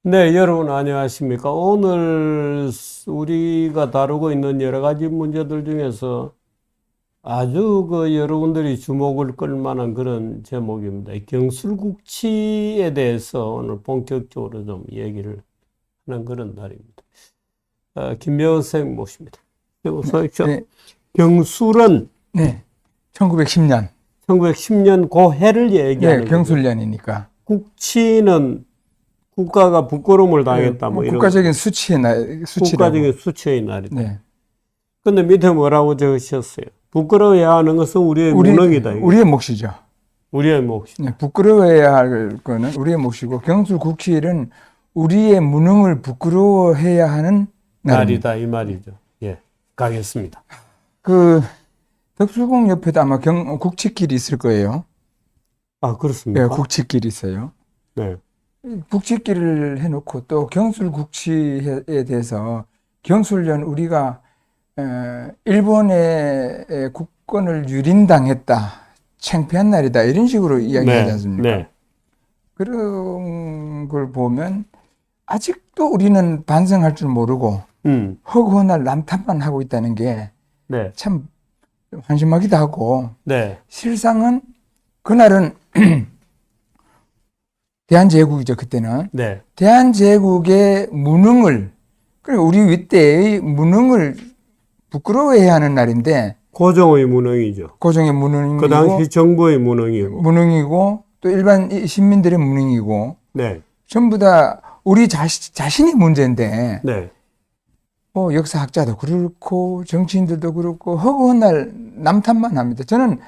네, 여러분 안녕하십니까? 오늘 우리가 다루고 있는 여러 가지 문제들 중에서 아주 여러분들이 주목을 끌 만한 그런 제목입니다. 경술국치에 대해서 오늘 본격적으로 좀 얘기를 하는 그런 날입니다. 김명호 선생님 모십니다. 어서 네, 경술은 네. 1910년. 1910년 그 해를 얘기하는 네, 거죠. 경술년이니까. 국치는 국가가 부끄러움을 당했다 뭐 이런 국가적인 수치라고. 국가적인 수치의 날이다. 네. 근데 밑에 뭐라고 적으셨어요? 부끄러워해야 하는 것은 우리의 무능이다. 이거. 우리의 몫이죠. 우리의 몫. 네, 부끄러워해야 할 거는 우리의 몫이고 경술국치일은 우리의 무능을 부끄러워해야 하는 날입니다. 날이다 이 말이죠. 예, 가겠습니다. 그 덕수궁 옆에도 아마 국치길이 있을 거예요. 아 그렇습니까? 네, 국치길이 있어요. 네. 국치길을 해놓고 또 경술국치에 대해서 경술련 우리가 일본의 국권을 유린당했다. 창피한 날이다. 이런 식으로 이야기하지 않습니까? 네. 그런 걸 보면 아직도 우리는 반성할 줄 모르고 허구한 날 남탓만 하고 있다는 게 네. 참 한심하기도 하고 네. 실상은 그날은 대한제국이죠. 그때는. 네. 대한제국의 무능을, 그리고 우리 윗대의 무능을 부끄러워해야 하는 날인데, 고종의 무능이죠. 고종의 무능이고, 그 당시 정부의 무능이고. 또 일반 시민들의 무능이고, 네. 전부 다 우리 자신이 문제인데, 네. 뭐 역사학자도 그렇고, 정치인들도 그렇고, 허구한 날 남탓만 합니다. 저는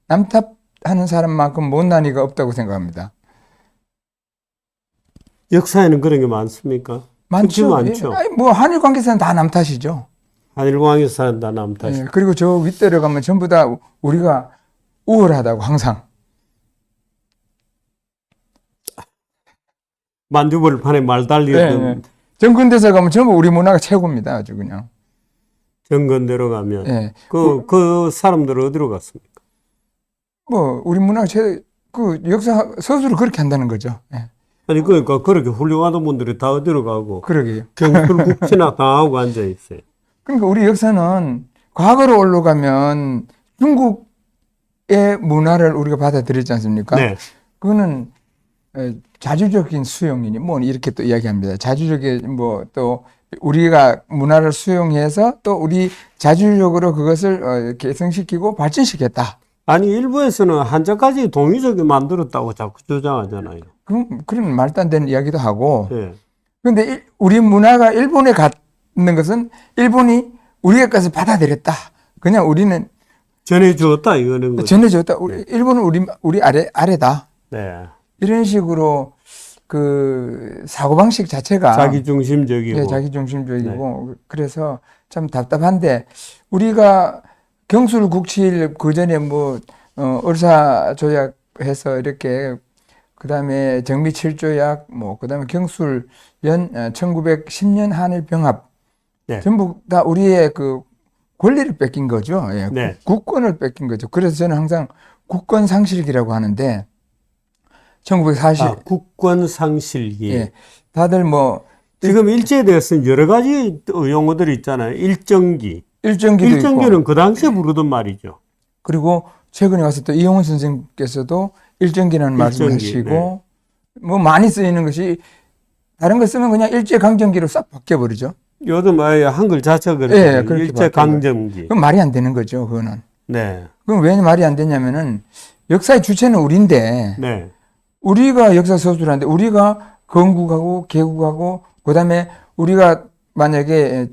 남탓하는 사람만큼 못난 이가 없다고 생각합니다. 역사에는 그런 게 많습니까? 많죠. 많죠. 아니, 뭐 한일 관계사는 다 남탓이죠. 한일광에서 산다 남 탓이. 예, 그리고 저 윗대로 가면 전부 다 우리가 우월하다고 항상. 만주벌 판에 말 달리던 예. 정근대사 가면 전부 우리 문화가 최고입니다. 아주 그냥. 정건대로 가면 예. 그 사람들은 어디로 갔습니까? 뭐 우리 문화가 그 역사 서술을 그렇게 한다는 거죠. 예. 아니 그러니까 그렇게 훌륭하던 분들이 다 어디로 가고 그러게요. 경술국치나 당하고 앉아 있어요. 그러니까 우리 역사는 과거로 올라가면 중국의 문화를 우리가 받아들였지 않습니까? 네. 그거는 자주적인 수용이니 뭐 이렇게 또 이야기합니다. 자주적인 뭐 또 우리가 문화를 수용해서 또 우리 자주적으로 그것을 개성시키고 발전시켰다. 아니 일부에서는 한자까지 동의적이 만들었다고 자꾸 주장하잖아요. 그런 말도 안 되는 이야기도 하고. 네. 그런데 우리 문화가 일본에 갔는 것은 일본이 우리가 가서 받아들였다. 그냥 우리는 전해주었다 이거는 거죠. 전해줬다. 네. 일본은 우리 아래다. 네. 이런 식으로 그 사고방식 자체가 자기중심적이고. 네, 자기중심적이고 네. 그래서 참 답답한데 우리가 경술국치일 그 전에 뭐 을사조약해서 이렇게 그다음에 정미칠조약 뭐 그다음에 경술연 1910년 한일병합 네. 전부 다 우리의 그 권리를 뺏긴 거죠. 예, 네. 국권을 뺏긴 거죠. 그래서 저는 항상 국권 상실기라고 하는데 1940 국권 상실기. 예, 다들 뭐 지금 일제에 대해서는 여러 가지 용어들이 있잖아요. 일정기도 일정기는 있고. 그 당시에 부르던 말이죠. 그리고 최근에 와서 또 이용훈 선생님께서도 일정기라는 말씀을 하시고 네. 뭐 많이 쓰이는 것이 다른 거 쓰면 그냥 일제강점기로 싹 바뀌어버리죠. 요즘 아예 한글 자체가 예, 그렇게 일제강점기. 그건 말이 안 되는 거죠. 그거는. 네. 그럼 왜 말이 안 되냐면은 역사의 주체는 우리인데 네. 우리가 역사 서술하는데 우리가 건국하고 개국하고 그다음에 우리가 만약에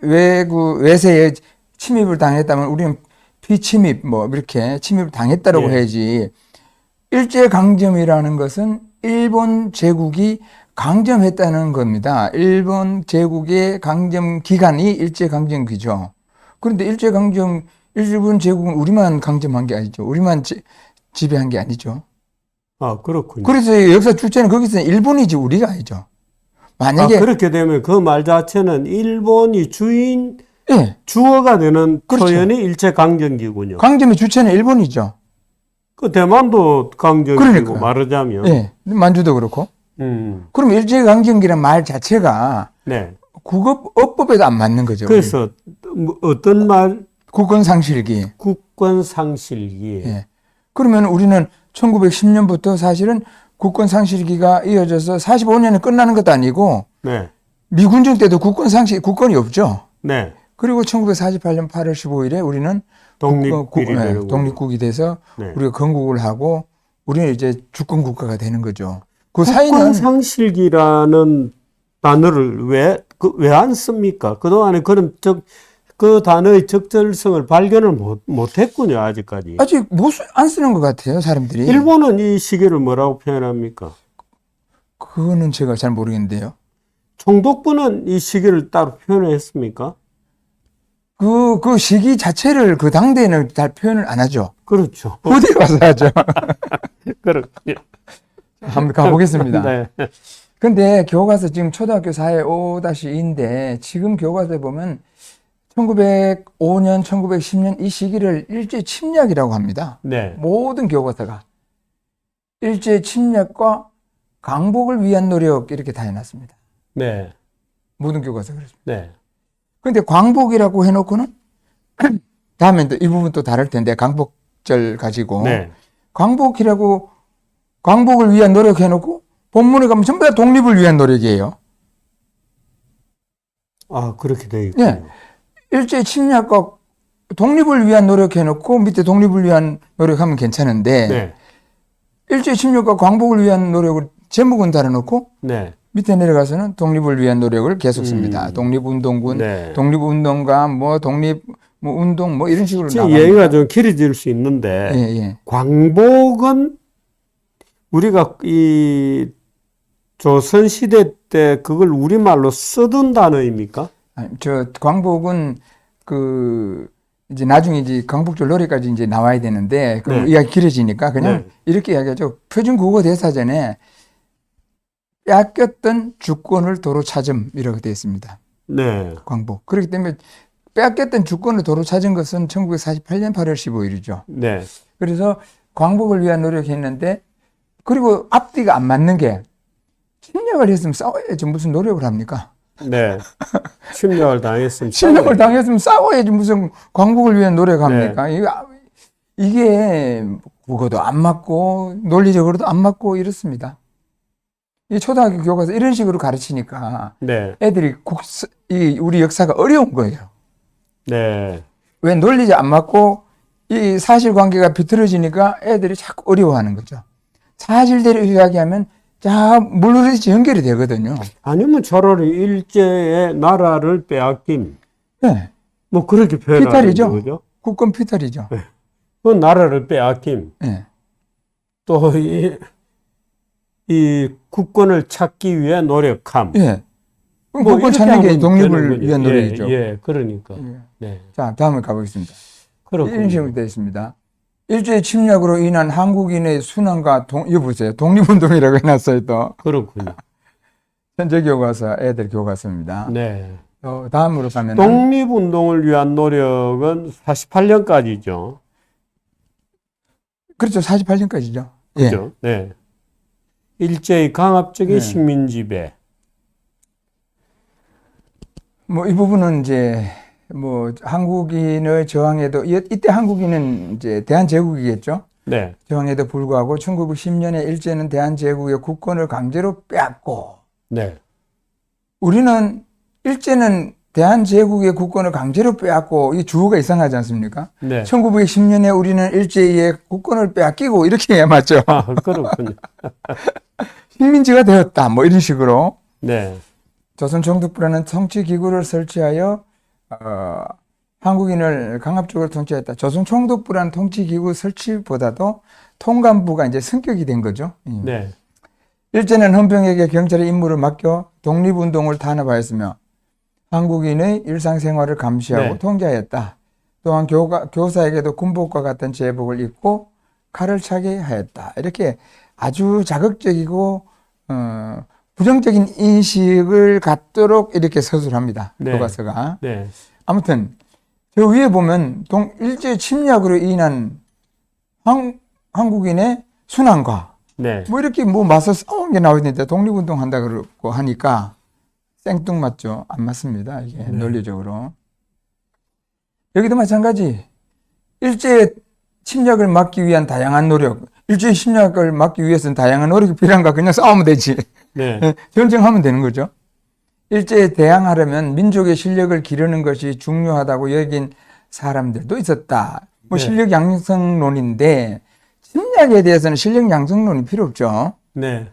외세에 침입을 당했다면 우리는 피침입 뭐 이렇게 침입을 당했다라고 예. 해야지. 일제강점이라는 것은 일본 제국이 강점했다는 겁니다. 일본 제국의 강점 기간이 일제강점기죠. 그런데 일본 제국은 우리만 강점한 게 아니죠. 우리만 지배한 게 아니죠. 아, 그렇군요. 그래서 역사 주체는 거기서 일본이지 우리가 아니죠. 만약에 그렇게 되면 그 말 자체는 일본이 예. 주어가 되는 그렇죠. 표현이 일제강점기군요. 강점의 주체는 일본이죠. 그 대만도 강점기고 그러니까요. 말하자면. 예, 만주도 그렇고. 음. 그럼 일제강점기란 말 자체가 네. 어법에도 안 맞는 거죠. 그래서 뭐 어떤 말? 국권상실기. 국권상실기. 예. 그러면 우리는 1910년부터 사실은 국권상실기가 이어져서 45년에 끝나는 것도 아니고 네. 미군정 때도 국권이 없죠. 네. 그리고 1948년 8월 15일에 우리는 독립이 되는 독립국이 돼서 네. 우리가 건국을 하고 우리는 이제 주권 국가가 되는 거죠. 그 사이는 국권상실기라는 단어를 왜 안 씁니까? 그동안에 그 단어의 적절성을 발견을 못 했군요, 아직까지. 아직 안 쓰는 것 같아요, 사람들이. 일본은 이 시기를 뭐라고 표현합니까? 그거는 제가 잘 모르겠는데요. 총독부는 이 시기를 따로 표현했습니까? 그 시기 자체를 그 당대에는 잘 표현을 안 하죠. 그렇죠. 어디 가서 하죠. 그렇군요. 한번 가보겠습니다. 네. 근데 교과서 지금 초등학교 4회 5-2인데 지금 교과서에 보면 1905년, 1910년 이 시기를 일제 침략이라고 합니다. 네. 모든 교과서가. 일제 침략과 강복을 위한 노력 이렇게 다 해놨습니다. 네. 모든 교과서가 그렇습니다. 네. 근데 광복이라고 해놓고는 다음에 이 부분 또 다를 텐데 광복절 가지고 네. 광복을 위한 노력 해놓고 본문에 가면 전부 다 독립을 위한 노력이에요. 아, 그렇게 돼 있군요. 네. 일제 침략과 독립을 위한 노력 해놓고 밑에 독립을 위한 노력하면 괜찮은데 네. 일제 침략과 광복을 위한 노력을 제목은 달아놓고 네. 밑에 내려가서는 독립을 위한 노력을 계속 씁니다. 독립운동군, 네. 독립운동가, 운동 이런 식으로 지금 나갑니다. 얘기가 좀 길어질 수 있는데 예. 광복은 우리가 이 조선 시대 때 그걸 우리말로 쓰던 단어입니까? 광복은 이제 나중에 이제 광복절 노래까지 이제 나와야 되는데 그럼 네. 이야기 길어지니까 그냥 네. 이렇게 이야기하죠. 표준 국어 대사전에 뺏겼던 주권을 도로 찾음 이렇게 되어 있습니다. 네. 광복. 그렇기 때문에 뺏겼던 주권을 도로 찾은 것은 1948년 8월 15일이죠. 네. 그래서 광복을 위한 노력했는데 그리고 앞뒤가 안 맞는 게 침략을 했으면 싸워야지 무슨 노력을 합니까? 네. 침략을 당했으면 침략을 당했으면 싸워야지 무슨 광복을 위한 노력합니까? 이게 국어도 안 맞고 논리적으로도 안 맞고 이렇습니다. 이 초등학교 교과서 이런 식으로 가르치니까 네. 애들이 우리 역사가 어려운 거예요. 네. 왜 논리적 안 맞고 이 사실관계가 비틀어지니까 애들이 자꾸 어려워하는 거죠. 사실대로 이야기하면 물론이지 연결이 되거든요. 아니면 차라리 일제의 나라를 빼앗김. 네. 뭐 그렇게 표현하는 피탈이죠. 거죠. 국권 피탈이죠. 그 나라를 빼앗김. 네. 또 이 국권을 찾기 위해 노력함. 예. 그럼 뭐 국권 이렇게 찾는 게 하면 독립을 되는 거죠. 위한 노력이죠. 예, 그러니까. 예. 네. 자, 다음에 가보겠습니다. 그렇군요. 이런 식으로 되어 있습니다. 일제 침략으로 인한 한국인의 순환과 이거 보세요. 독립운동이라고 해놨어요. 또 그렇군요. 현재 교과서, 애들 교과서입니다. 네. 다음으로 가면 독립운동을 위한 노력은 48년까지죠. 그렇죠. 48년까지죠. 예. 그죠? 네. 일제의 강압적인 네. 식민 지배. 이 부분은 이제 한국인의 저항에도 이때 한국인은 이제 대한제국이겠죠. 네. 저항에도 불구하고 1910년에 일제는 대한제국의 국권을 강제로 빼앗고 네. 우리는 일제는 대한제국의 국권을 강제로 빼앗고 이 주어가 이상하지 않습니까? 네. 1910년에 우리는 일제의 국권을 빼앗기고 이렇게 해야 맞죠. 아, 그렇군요. 식민지가 되었다. 이런 식으로 네. 조선총독부라는 통치기구를 설치하여 한국인을 강압적으로 통치했다. 조선총독부라는 통치기구 설치보다도 통감부가 이제 승격이 된 거죠. 네. 일제는 헌병에게 경찰의 임무를 맡겨 독립운동을 탄압하였으며 한국인의 일상생활을 감시하고 네. 통제하였다. 또한 교사에게도 군복과 같은 제복을 입고 칼을 차게 하였다. 이렇게 아주 자극적이고 부정적인 인식을 갖도록 이렇게 서술합니다. 네. 교과서가. 네. 아무튼 저 위에 보면 일제 침략으로 인한 한국인의 순환과 네. 뭐 이렇게 뭐 맞서 싸운 게 나와 있는데 독립운동 한다 그러고 하니까 생뚱맞죠? 안 맞습니다. 이게 네. 논리적으로. 여기도 마찬가지. 일제 침략을 막기 위한 다양한 노력, 일제 침략을 막기 위해서는 다양한 노력이 필요한가? 그냥 싸우면 되지. 네. 전쟁하면 되는 거죠. 일제에 대항하려면 민족의 실력을 기르는 것이 중요하다고 여긴 사람들도 있었다. 뭐 네. 실력 양성론인데 침략에 대해서는 실력 양성론이 필요 없죠. 네.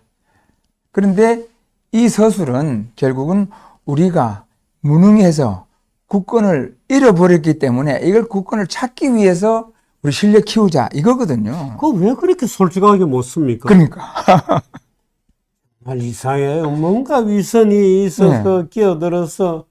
그런데 이 서술은 결국은 우리가 무능해서 국권을 잃어버렸기 때문에 이걸 국권을 찾기 위해서 우리 실력 키우자 이거거든요. 그거 왜 그렇게 솔직하게 못 씁니까? 그러니까 정말 이상해요. 뭔가 위선이 있어서 끼어들어서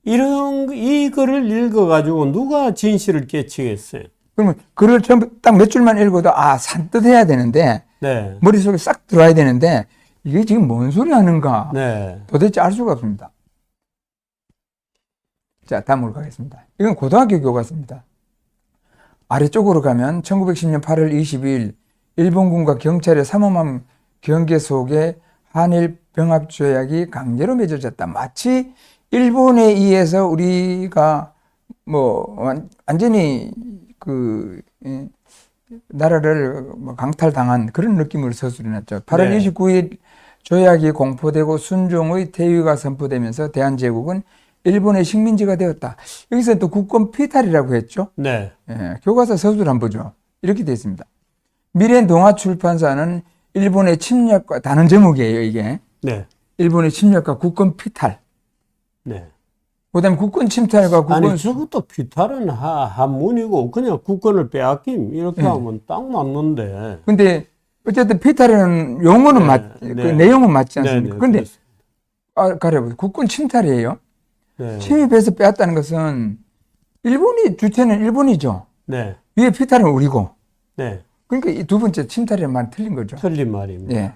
이 글을 읽어가지고 누가 진실을 깨치겠어요? 그러면 글을 전부 딱 몇 줄만 읽어도 산뜻 해야 되는데 네. 머릿속에 싹 들어와야 되는데 이게 지금 뭔 소리 하는가 네. 도대체 알 수가 없습니다. 자, 다음으로 가겠습니다. 이건 고등학교 교과서입니다. 아래쪽으로 가면 1910년 8월 22일 일본군과 경찰의 삼엄한 경계 속에 한일 병합조약이 강제로 맺어졌다. 마치 일본에 의해서 우리가 뭐 완전히 나라를 강탈당한 그런 느낌으로 서술이 났죠. 8월 네. 29일 조약이 공포되고 순종의 태위가 선포되면서 대한제국은 일본의 식민지가 되었다. 여기서 또 국권 피탈이라고 했죠. 네. 교과서 서술 한번 보죠. 이렇게 되어 있습니다. 미래엔 동아출판사는 일본의 침략과 다른 제목이에요. 이게 네. 일본의 침략과 국권 피탈. 네. 그다음에 국권 침탈과 국권 아니 저것도 피탈은 한문이고 그냥 국권을 빼앗김 이렇게 하면 딱 맞는데. 근데 어쨌든 피탈은 용어는 그 내용은 맞지 않습니까? 그런데 가려보세요. 국권 침탈이에요. 네. 침입해서 빼앗다는 것은 일본이 주체는 일본이죠. 네. 위에 피탈은 우리고. 네. 그러니까 이 두 번째 침탈이라는 말은 틀린 거죠. 틀린 말입니다. 예.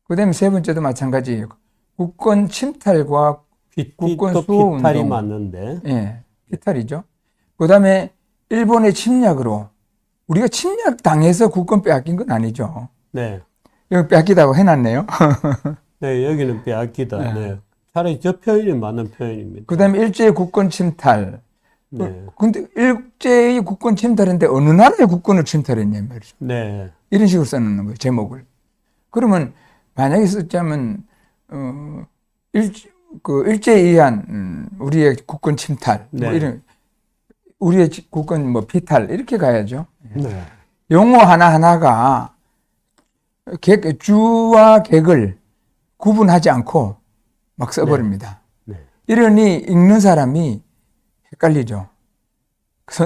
그다음에 세 번째도 마찬가지예요. 국권 침탈과 국권 또 수호 피탈이 운동. 맞는데. 예, 피탈이죠. 그다음에 일본의 침략으로 우리가 침략 당해서 국권 빼앗긴 건 아니죠. 네. 여기 빼앗기다고 해놨네요. 네, 여기는 빼앗기다. 네. 차라리 저 표현이 맞는 표현입니다. 그다음에 일제의 국권 침탈. 네. 근데 일제의 국권 침탈인데 어느 나라의 국권을 침탈했냐 말이죠. 네. 이런 식으로 써놓는 거예요, 제목을. 그러면 만약에 쓰자면 일제에 의한 우리의 국권 침탈, 네. 뭐 이런 우리의 국권 뭐 피탈 이렇게 가야죠. 네. 용어 하나하나가 주와 객을 구분하지 않고 막 써버립니다. 네. 이러니 읽는 사람이 헷갈리죠.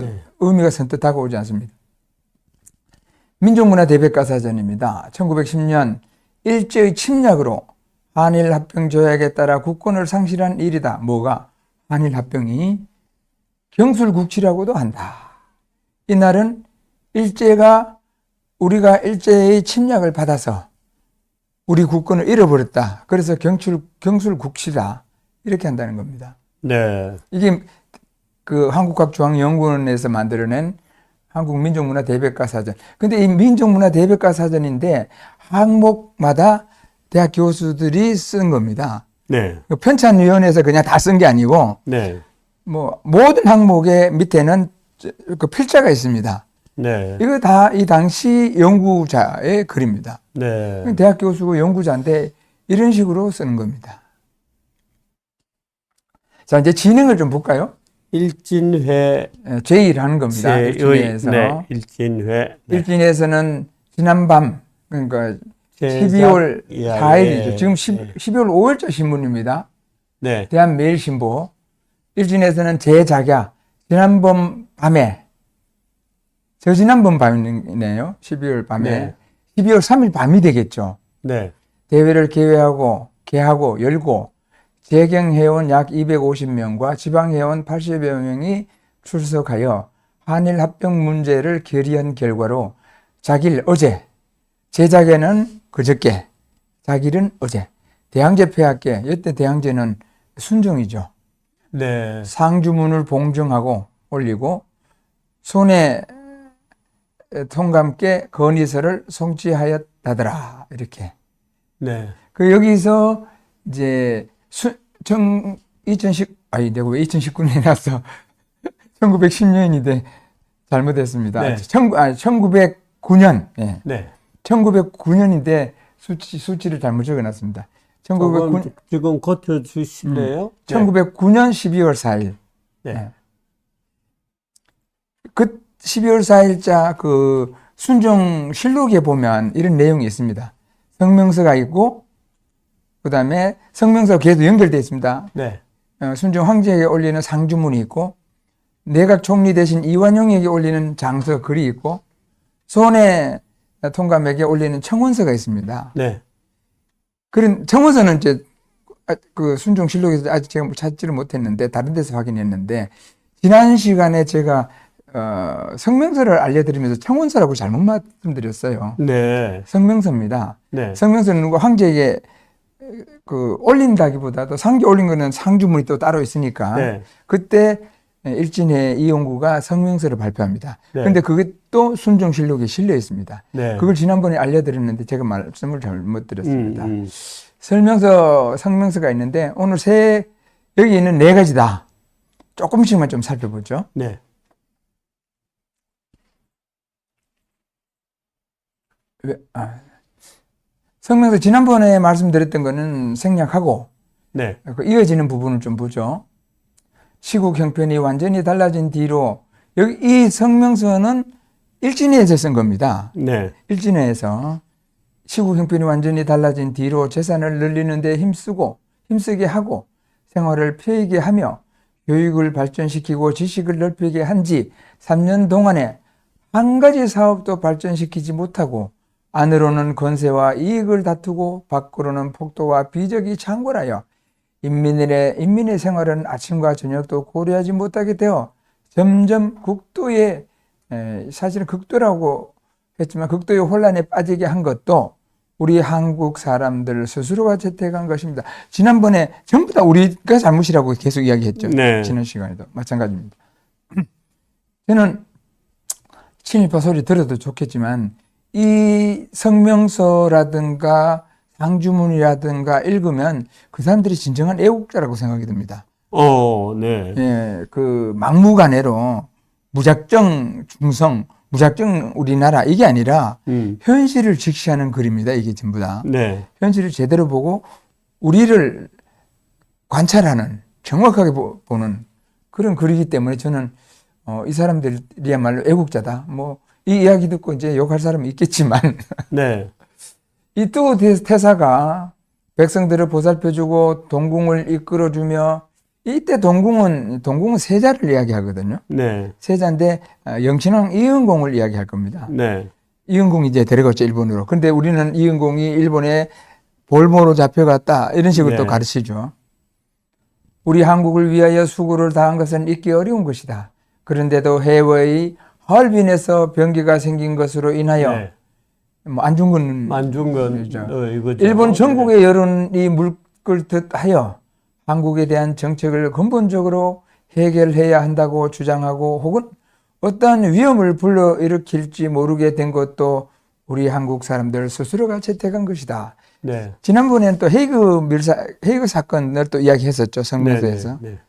네. 의미가 선뜻 다가오지 않습니다. 민족문화 대백과사전입니다. 1910년 일제의 침략으로 한일합병조약에 따라 국권을 상실한 일이다. 뭐가? 한일합병이 경술국치라고도 한다. 이날은 우리가 일제의 침략을 받아서 우리 국권을 잃어버렸다. 그래서 경술국치다. 이렇게 한다는 겁니다. 네. 이게 그 한국학중앙연구원에서 만들어낸 한국민족문화 대백과사전. 근데 이 민족문화 대백과사전인데 항목마다 대학 교수들이 쓴 겁니다. 네. 편찬위원회에서 그냥 다 쓴 게 아니고 네. 뭐 모든 항목의 밑에는 그 필자가 있습니다. 네. 이거 다 이 당시 연구자의 글입니다. 네. 대학 교수고 연구자인데 이런 식으로 쓰는 겁니다. 자, 이제 진행을 좀 볼까요? 일진회 제1하는 겁니다. 일진회에서. 네. 일진회. 네. 일진회에서는 지난밤 그러니까 제작 12월 이하에. 4일이죠. 지금 12월 5일자 신문입니다. 네. 대한매일신보. 일진에서는 제작야 지난번 밤에 저지난번 밤이네요. 12월 밤에. 네. 12월 3일 밤이 되겠죠. 네. 대회를 개하고 열고 재경회원 약 250명과 지방회원 80여 명이 출석하여 한일 합병 문제를 결의한 결과로 자길 어제, 제작에는 그저께, 자길은 어제, 대항제 폐하께, 이때 대항제는 순종이죠. 네. 상주문을 봉정하고 올리고 손에 통감께 건의서를 송치하였다더라. 이렇게. 네. 그 여기서 이제 내가 왜 2019년에 나서 1910년인데 잘못했습니다. 네. 1909년. 예. 네. 1909년인데 수치를 잘못 적어놨습니다. 1909년, 지금 고쳐 주실래요? 1909년 12월 4일. 네. 예. 그 12월 4일자 그 순종실록에 보면 이런 내용이 있습니다. 성명서가 있고, 그 다음에 성명서가 계속 연결되어 있습니다. 네. 순종 황제에게 올리는 상주문이 있고, 내각 총리 대신 이완용에게 올리는 장서 글이 있고, 손해 통감에게 올리는 청원서가 있습니다. 네. 그런 청원서는 이제 그 순종실록에서 아직 제가 찾지를 못했는데 다른 데서 확인했는데, 지난 시간에 제가 성명서를 알려드리면서 청원서라고 잘못 말씀드렸어요. 네. 성명서입니다. 네. 성명서는 누가 황제에게 그 올린다기보다도 상주 올린 거는 상주문이 또 따로 있으니까 네. 그때 일진회 이용구가 성명서를 발표합니다. 네. 그런데 그것도 순종실록에 실려 있습니다. 네. 그걸 지난번에 알려드렸는데 제가 말씀을 잘못 드렸습니다. 음. 성명서가 있는데 오늘 여기 있는 4가지다. 조금씩만 좀 살펴보죠. 네. 성명서 지난번에 말씀드렸던 거는 생략하고 네. 그 이어지는 부분을 좀 보죠. 시국 형편이 완전히 달라진 뒤로 여기 이 성명서는 일진회에서 쓴 겁니다. 네. 일진회에서 시국 형편이 완전히 달라진 뒤로 재산을 늘리는 데 힘쓰게 하고 생활을 펴이게 하며 교육을 발전시키고 지식을 넓히게 한 지 3년 동안에 한 가지 사업도 발전시키지 못하고 안으로는 권세와 이익을 다투고 밖으로는 폭도와 비적이 창궐하여 인민의 생활은 아침과 저녁도 고려하지 못하게 되어 점점 사실은 극도라고 했지만 극도의 혼란에 빠지게 한 것도 우리 한국 사람들 스스로가 채택한 것입니다. 지난번에 전부 다 우리가 잘못이라고 계속 이야기했죠. 네. 지난 시간에도 마찬가지입니다. 저는 친일파 소리 들어도 좋겠지만 이 성명서라든가 상주문이라든가 읽으면 그 사람들이 진정한 애국자라고 생각이 듭니다. 네. 예, 그 막무가내로 무작정 충성, 무작정 우리나라 이게 아니라 현실을 직시하는 글입니다. 이게 전부 다. 네. 현실을 제대로 보고 우리를 관찰하는, 정확하게 보는 그런 글이기 때문에 저는 이 사람들이야말로 애국자다. 뭐 이 이야기 듣고 이제 욕할 사람이 있겠지만 네. 이 또 태사가 백성들을 보살펴주고 동궁을 이끌어주며 이때 동궁은 세자를 이야기하거든요. 네. 세자인데 영친왕 이은공을 이야기할 겁니다. 네. 이은공이 이제 데려갔죠, 일본으로. 근데 우리는 이은공이 일본에 볼모로 잡혀갔다 이런 식으로 네. 또 가르치죠. 우리 한국을 위하여 수고를 다한 것은 잊기 어려운 것이다. 그런데도 해외의 하얼빈에서 병기가 생긴 것으로 인하여 네. 뭐 안중근 이거죠. 일본 전국의 여론이 물끓 듯하여 한국에 대한 정책을 근본적으로 해결해야 한다고 주장하고 혹은 어떠한 위험을 불러일으킬지 모르게 된 것도 우리 한국 사람들 스스로가 채택한 것이다. 네. 지난번에는 또 헤이그 사건을 또 이야기했었죠. 성명서에서. 네.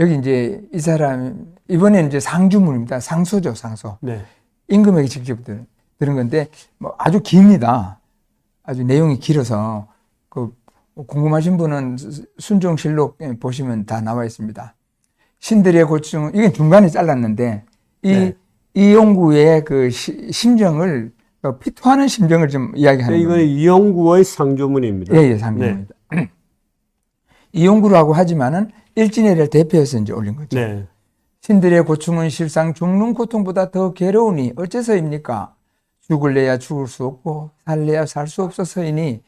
여기 이제 이 사람 이번에는 이제 상주문입니다. 상소죠, 상소. 네. 임금에게 직접 들은 건데 뭐 아주 깁니다. 아주 내용이 길어서 그 궁금하신 분은 순종실록 보시면 다 나와 있습니다. 신들의 고충 이게 중간에 잘랐는데 이용구의 그 심정을 피토하는 심정을 좀 이야기하는 이건 겁니다. 이용구의 상조문입니다. 예, 상주문입니다. 네. 이용구라고 하지만은 일진회를 대표해서 이제 올린 거죠. 네. 신들의 고충은 실상 죽는 고통보다 더 괴로우니 어째서입니까? 죽을래야 죽을 수 없고 살래야 살 수 없어서이니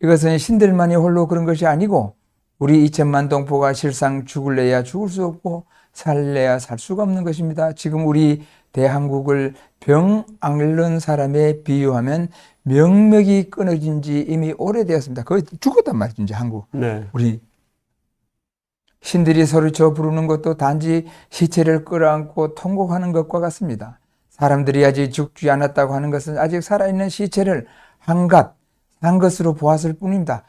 이것은 신들만이 홀로 그런 것이 아니고 우리 2천만 동포가 실상 죽을래야 죽을 수 없고 살래야 살 수가 없는 것입니다. 지금 우리 대한국을 병 앓는 사람에 비유하면 명맥이 끊어진 지 이미 오래되었습니다. 거의 죽었단 말이죠, 이제 한국. 네. 우리 신들이 소리쳐 부르는 것도 단지 시체를 끌어안고 통곡하는 것과 같습니다. 사람들이 아직 죽지 않았다고 하는 것은 아직 살아있는 시체를 한갓 한 것으로 보았을 뿐입니다.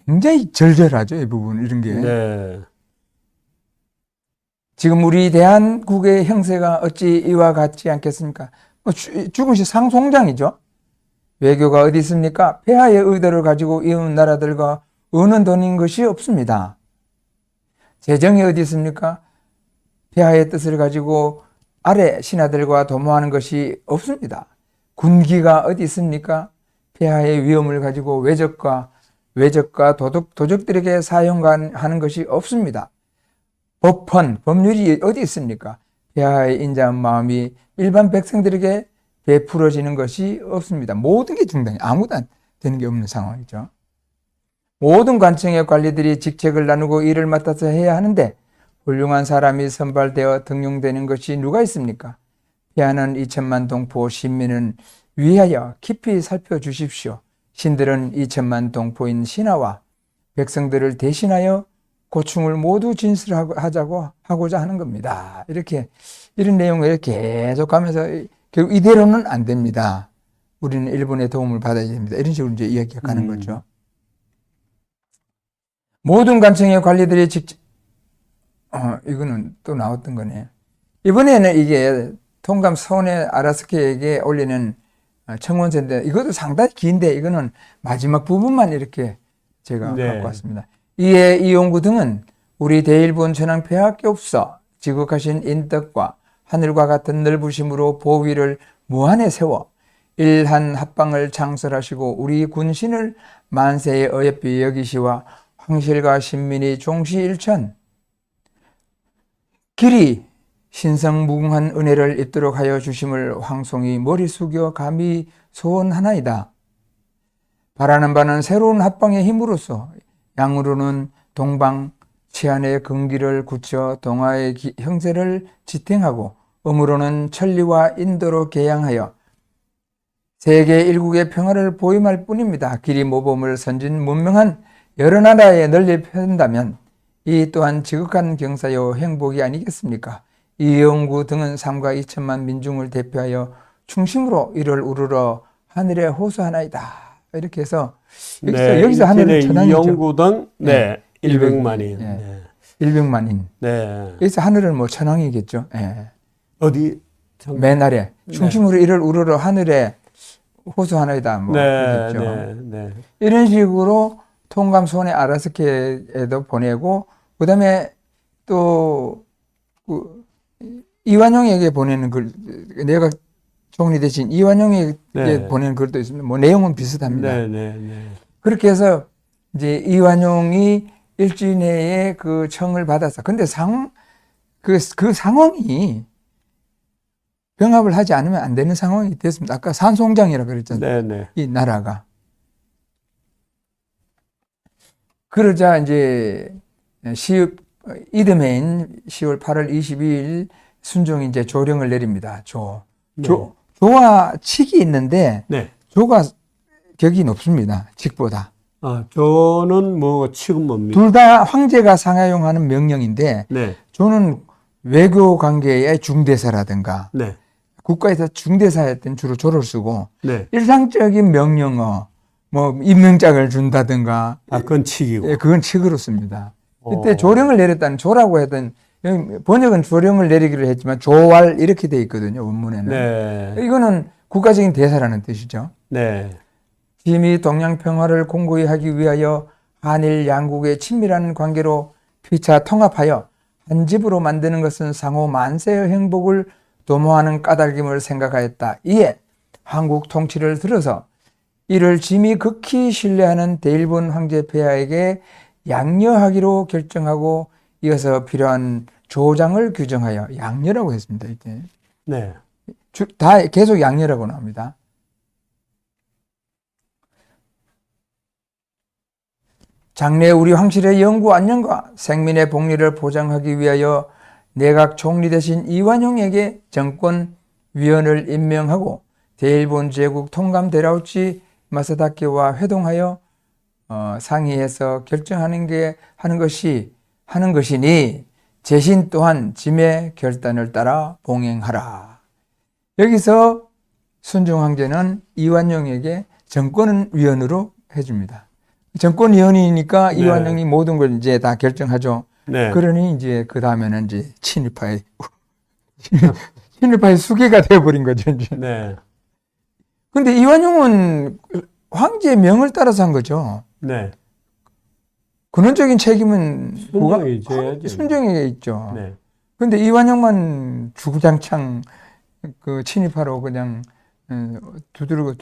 굉장히 절절하죠, 이 부분, 이런 게. 네. 지금 우리 대한국의 형세가 어찌 이와 같지 않겠습니까? 죽은 시 상송장이죠. 외교가 어디 있습니까? 폐하의 의도를 가지고 이웃 나라들과 의논 돈인 것이 없습니다. 재정이 어디 있습니까? 폐하의 뜻을 가지고 아래 신하들과 도모하는 것이 없습니다. 군기가 어디 있습니까? 폐하의 위험을 가지고 외적과 도적들에게 사용하는 것이 없습니다. 법률이 어디 있습니까? 폐하의 인자한 마음이 일반 백성들에게 베풀어지는 것이 없습니다. 모든 게 중단이 아무도 안 되는 게 없는 상황이죠. 모든 관청의 관리들이 직책을 나누고 일을 맡아서 해야 하는데 훌륭한 사람이 선발되어 등용되는 것이 누가 있습니까? 폐하는 2천만 동포 신민은 위하여 깊이 살펴주십시오. 신들은 2천만 동포인 신하와 백성들을 대신하여 고충을 모두 진술하고자 하는 겁니다. 이런 내용을 계속 가면서 결국 이대로는 안 됩니다. 우리는 일본의 도움을 받아야 됩니다. 이런 식으로 이제 이야기하는 거죠. 모든 관청의 관리들이 이거는 또 나왔던 거네. 이번에는 이게 통감 손해 아라스케에게 올리는 청원서인데 이것도 상당히 긴데 이거는 마지막 부분만 이렇게 제가 갖고 왔습니다. 이에 이용구 등은 우리 대일본 전황 폐하께 없어 지극하신 인덕과 하늘과 같은 넓으심으로 보위를 무한에 세워 일한 합방을 창설하시고 우리 군신을 만세의 어여삐 여기시와 황실과 신민이 종시일천 길이 신성무궁한 은혜를 입도록 하여 주심을 황송이 머리 숙여 감히 소원하나이다. 바라는 바는 새로운 합방의 힘으로써 양으로는 동방 치안의 근기를 굳혀 동아의 형세를 지탱하고 음으로는 천리와 인도로 개양하여 세계 일국의 평화를 보임할 뿐입니다. 길이 모범을 선진 문명한 여러 나라에 널리 펴는다면 이 또한 지극한 경사요 행복이 아니겠습니까? 이영구 등은 3과 2천만 민중을 대표하여 충심으로 이를 우러러 하늘에 호소하나이다. 이렇게 해서 여기서 하늘은 천왕이죠. 이영구 등 100만인. 100만인. 네. 여기서 하늘은 뭐 천왕이겠죠. 어디? 맨 아래 충심으로 이를 우러러 하늘에 호소하나이다. 뭐 그러겠죠. 이런 식으로 통감 손에 아라스케에도 보내고 그다음에 또 이완용에게 보내는 글, 내가 총리 대신 이완용에게 보내는 글도 있습니다. 뭐 내용은 비슷합니다. 그렇게 해서 이제 이완용이 일주일 내에 그 청을 받아서 근데 그 상황이 병합을 하지 않으면 안 되는 상황이 됐습니다. 아까 산송장이라고 그랬잖아요. 이 나라가. 그러자 이제 이듬해인 10월 8월 22일 순종이 이제 조령을 내립니다. 조와 칙이 있는데 조가 격이 높습니다. 칙보다. 조는 뭐 칙은 뭡니까? 둘 다 황제가 상하용하는 명령인데 조는 외교 관계의 중대사라든가 국가에서 중대사였던 주로 조를 쓰고 일상적인 명령어 뭐 임명장을 준다든가 그건 칙이고. 그건 칙으로 씁니다. 이때 조령을 내렸다는 조라고 했던 번역은 조령을 내리기로 했지만 조왈 이렇게 돼 있거든요. 원문에는. 이거는 국가적인 대사라는 뜻이죠. 심히 동양 평화를 공고히 하기 위하여 한일 양국의 친밀한 관계로 피차 통합하여 한 집으로 만드는 것은 상호 만세의 행복을 도모하는 까닭임을 생각하였다. 이에 한국 통치를 들어서 이를 짐이 극히 신뢰하는 대일본 황제 폐하에게 양려하기로 결정하고 이어서 필요한 조장을 규정하여 양려라고 했습니다. 이때. 다 계속 양려라고 나옵니다. 장래 우리 황실의 영구 안녕과 생민의 복리를 보장하기 위하여 내각 총리 대신 이완용에게 정권위원을 임명하고 대일본 제국 통감 데라우치 마사다케와 회동하여 상의해서 결정하는 것이니 재신 또한 짐의 결단을 따라 봉행하라. 여기서 순종 황제는 이완용에게 정권위원으로 해줍니다. 정권위원이니까 네. 이완용이 모든 걸 이제 다 결정하죠. 네. 그러니 이제 그 다음에는 이제 친일파의 수괴가 되어버린 거죠. 이제. 네. 근데 이완용은 황제의 명을 따라서 한 거죠. 네. 근원적인 책임은 순종이 져야죠. 순종에게 있죠. 네. 근데 이완용만 주구장창 그 친일파로 그냥 두들고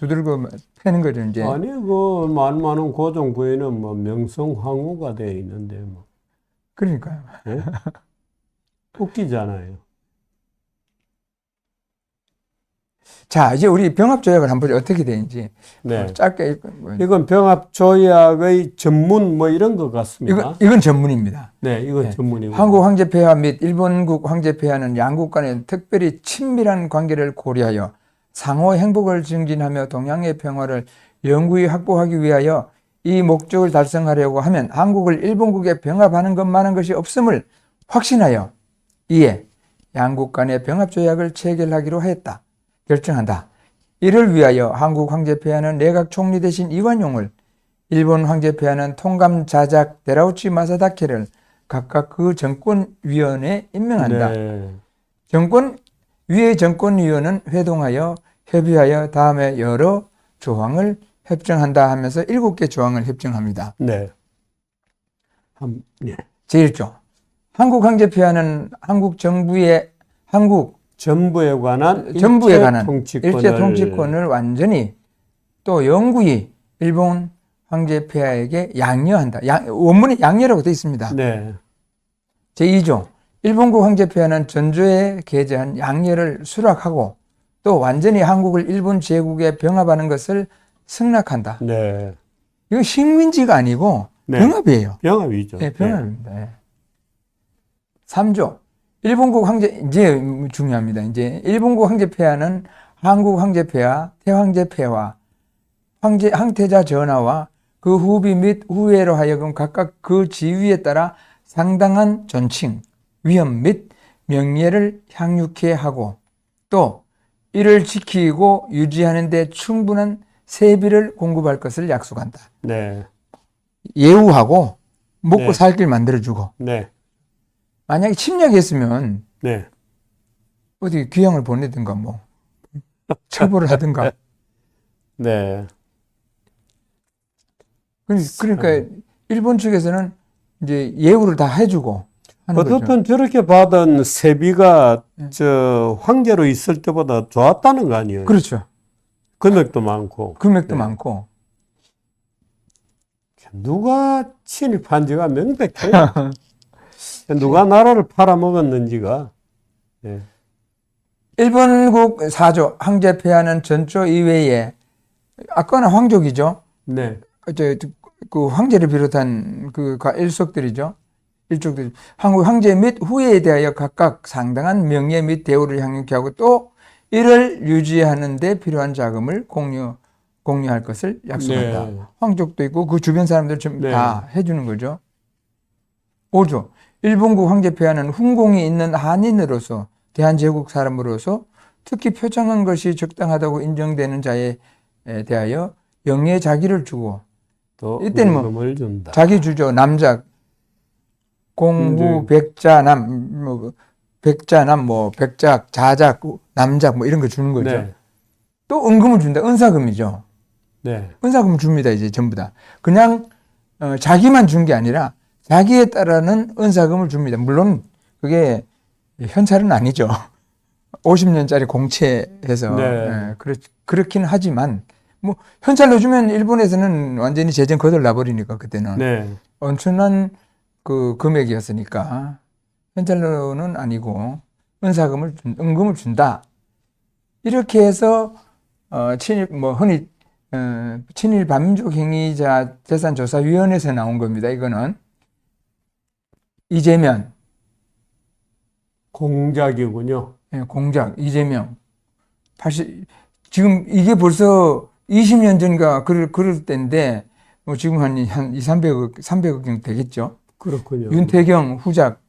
패는 거죠, 이제. 아니, 그, 많은 고종 부인은 뭐 명성황후가 되어 있는데, 뭐. 그러니까요. 예? 웃기잖아요. 자, 이제 우리 병합조약을 한번 어떻게 되는지 네. 짧게 이건 병합조약의 전문 뭐 이런 것 같습니다. 이건 전문입니다. 네, 이건 네. 전문이고. 한국 황제폐하 및 일본국 황제폐하는 양국 간의 특별히 친밀한 관계를 고려하여 상호 행복을 증진하며 동양의 평화를 영구히 확보하기 위하여 이 목적을 달성하려고 하면 한국을 일본국에 병합하는 것만한 것이 없음을 확신하여 이에 양국 간의 병합조약을 체결하기로 하였다. 결정한다. 이를 위하여 한국 황제폐하는 내각 총리 대신 이완용을, 일본 황제폐하는 통감 자작 데라우치 마사다케를 각각 그 정권위원회에 임명한다. 네. 위의 정권위원은 회동하여 협의하여 다음에 여러 조항을 협정한다 하면서 7개 조항을 협정합니다. 네. 네. 제1조. 한국 황제폐하는 한국 정부의 전부에 관한 일체 통치권을 완전히 또 영구히 일본 황제폐하에게 양려한다. 원문에 양려라고 되어 있습니다. 네. 제2조. 일본국 황제폐하는 전조에 게재한 양려를 수락하고 또 완전히 한국을 일본 제국에 병합하는 것을 승낙한다. 네. 이거 식민지가 아니고 네. 병합이에요. 병합이죠. 네, 병합입니다. 네. 3조. 일본국 황제, 이제 중요합니다. 이제 일본국 황제폐하는 한국 황제폐하, 태황제폐하, 황태자 전하와 그 후비 및 후예로 하여금 각각 그 지위에 따라 상당한 존칭, 위엄 및 명예를 향유케 하고 또 이를 지키고 유지하는 데 충분한 세비를 공급할 것을 약속한다. 네. 예우하고 먹고 네. 살 길 만들어주고 네. 만약에 침략했으면 네. 어디 귀양을 보내든가 뭐 처벌을 하든가. 네. 그러니까 일본 측에서는 이제 예우를 다 해주고 하는 거죠. 어떻든 저렇게 받은 세비가 저 황제로 있을 때보다 좋았다는 거 아니에요? 그렇죠. 금액도 많고. 금액도 네. 많고. 누가 친일파인지가 명백해요. 누가 나라를 팔아먹었는지가. 네. 일본국 4조 황제폐하는 전조 이외에 아까는 황족이죠. 네. 그 황제를 비롯한 그 일속들이죠. 일족들 한국 황제 및 후예에 대하여 각각 상당한 명예 및 대우를 향유케 하고 또 이를 유지하는 데 필요한 자금을 공유할 것을 약속한다. 네. 황족도 있고 그 주변 사람들 좀 네. 다 해주는 거죠. 5조. 일본국 황제폐하는 훈공이 있는 한인으로서 대한제국 사람으로서 특히 표창한 것이 적당하다고 인정되는 자에 대하여 영예의 자기를 주고 또 이때는 뭐 임금을 준다. 자기 주죠. 남자 공후 백자남 뭐 백자남 뭐 백작 자작 남작 뭐 이런 거 주는 거죠. 네. 또 은금을 준다. 은사금이죠. 네. 은사금 줍니다. 이제 전부 다. 그냥 자기만 준 게 아니라 자기에 따르는 은사금을 줍니다. 물론 그게 현찰은 아니죠. 50년짜리 공채해서 네. 그렇긴 하지만 뭐 현찰로 주면 일본에서는 완전히 재정 거덜나 버리니까 그때는 네. 엄청난 그 금액이었으니까 현찰로는 아니고 은금을 준다. 이렇게 해서 흔히 친일 반민족 행위자 재산조사위원회에서 나온 겁니다. 이거는 이재명 공작이군요. 공작 이재명 지금 이게 벌써 20년 전인가 그럴 때인데 뭐 지금 한 300억 정도 되겠죠. 그렇군요. 윤태경 후작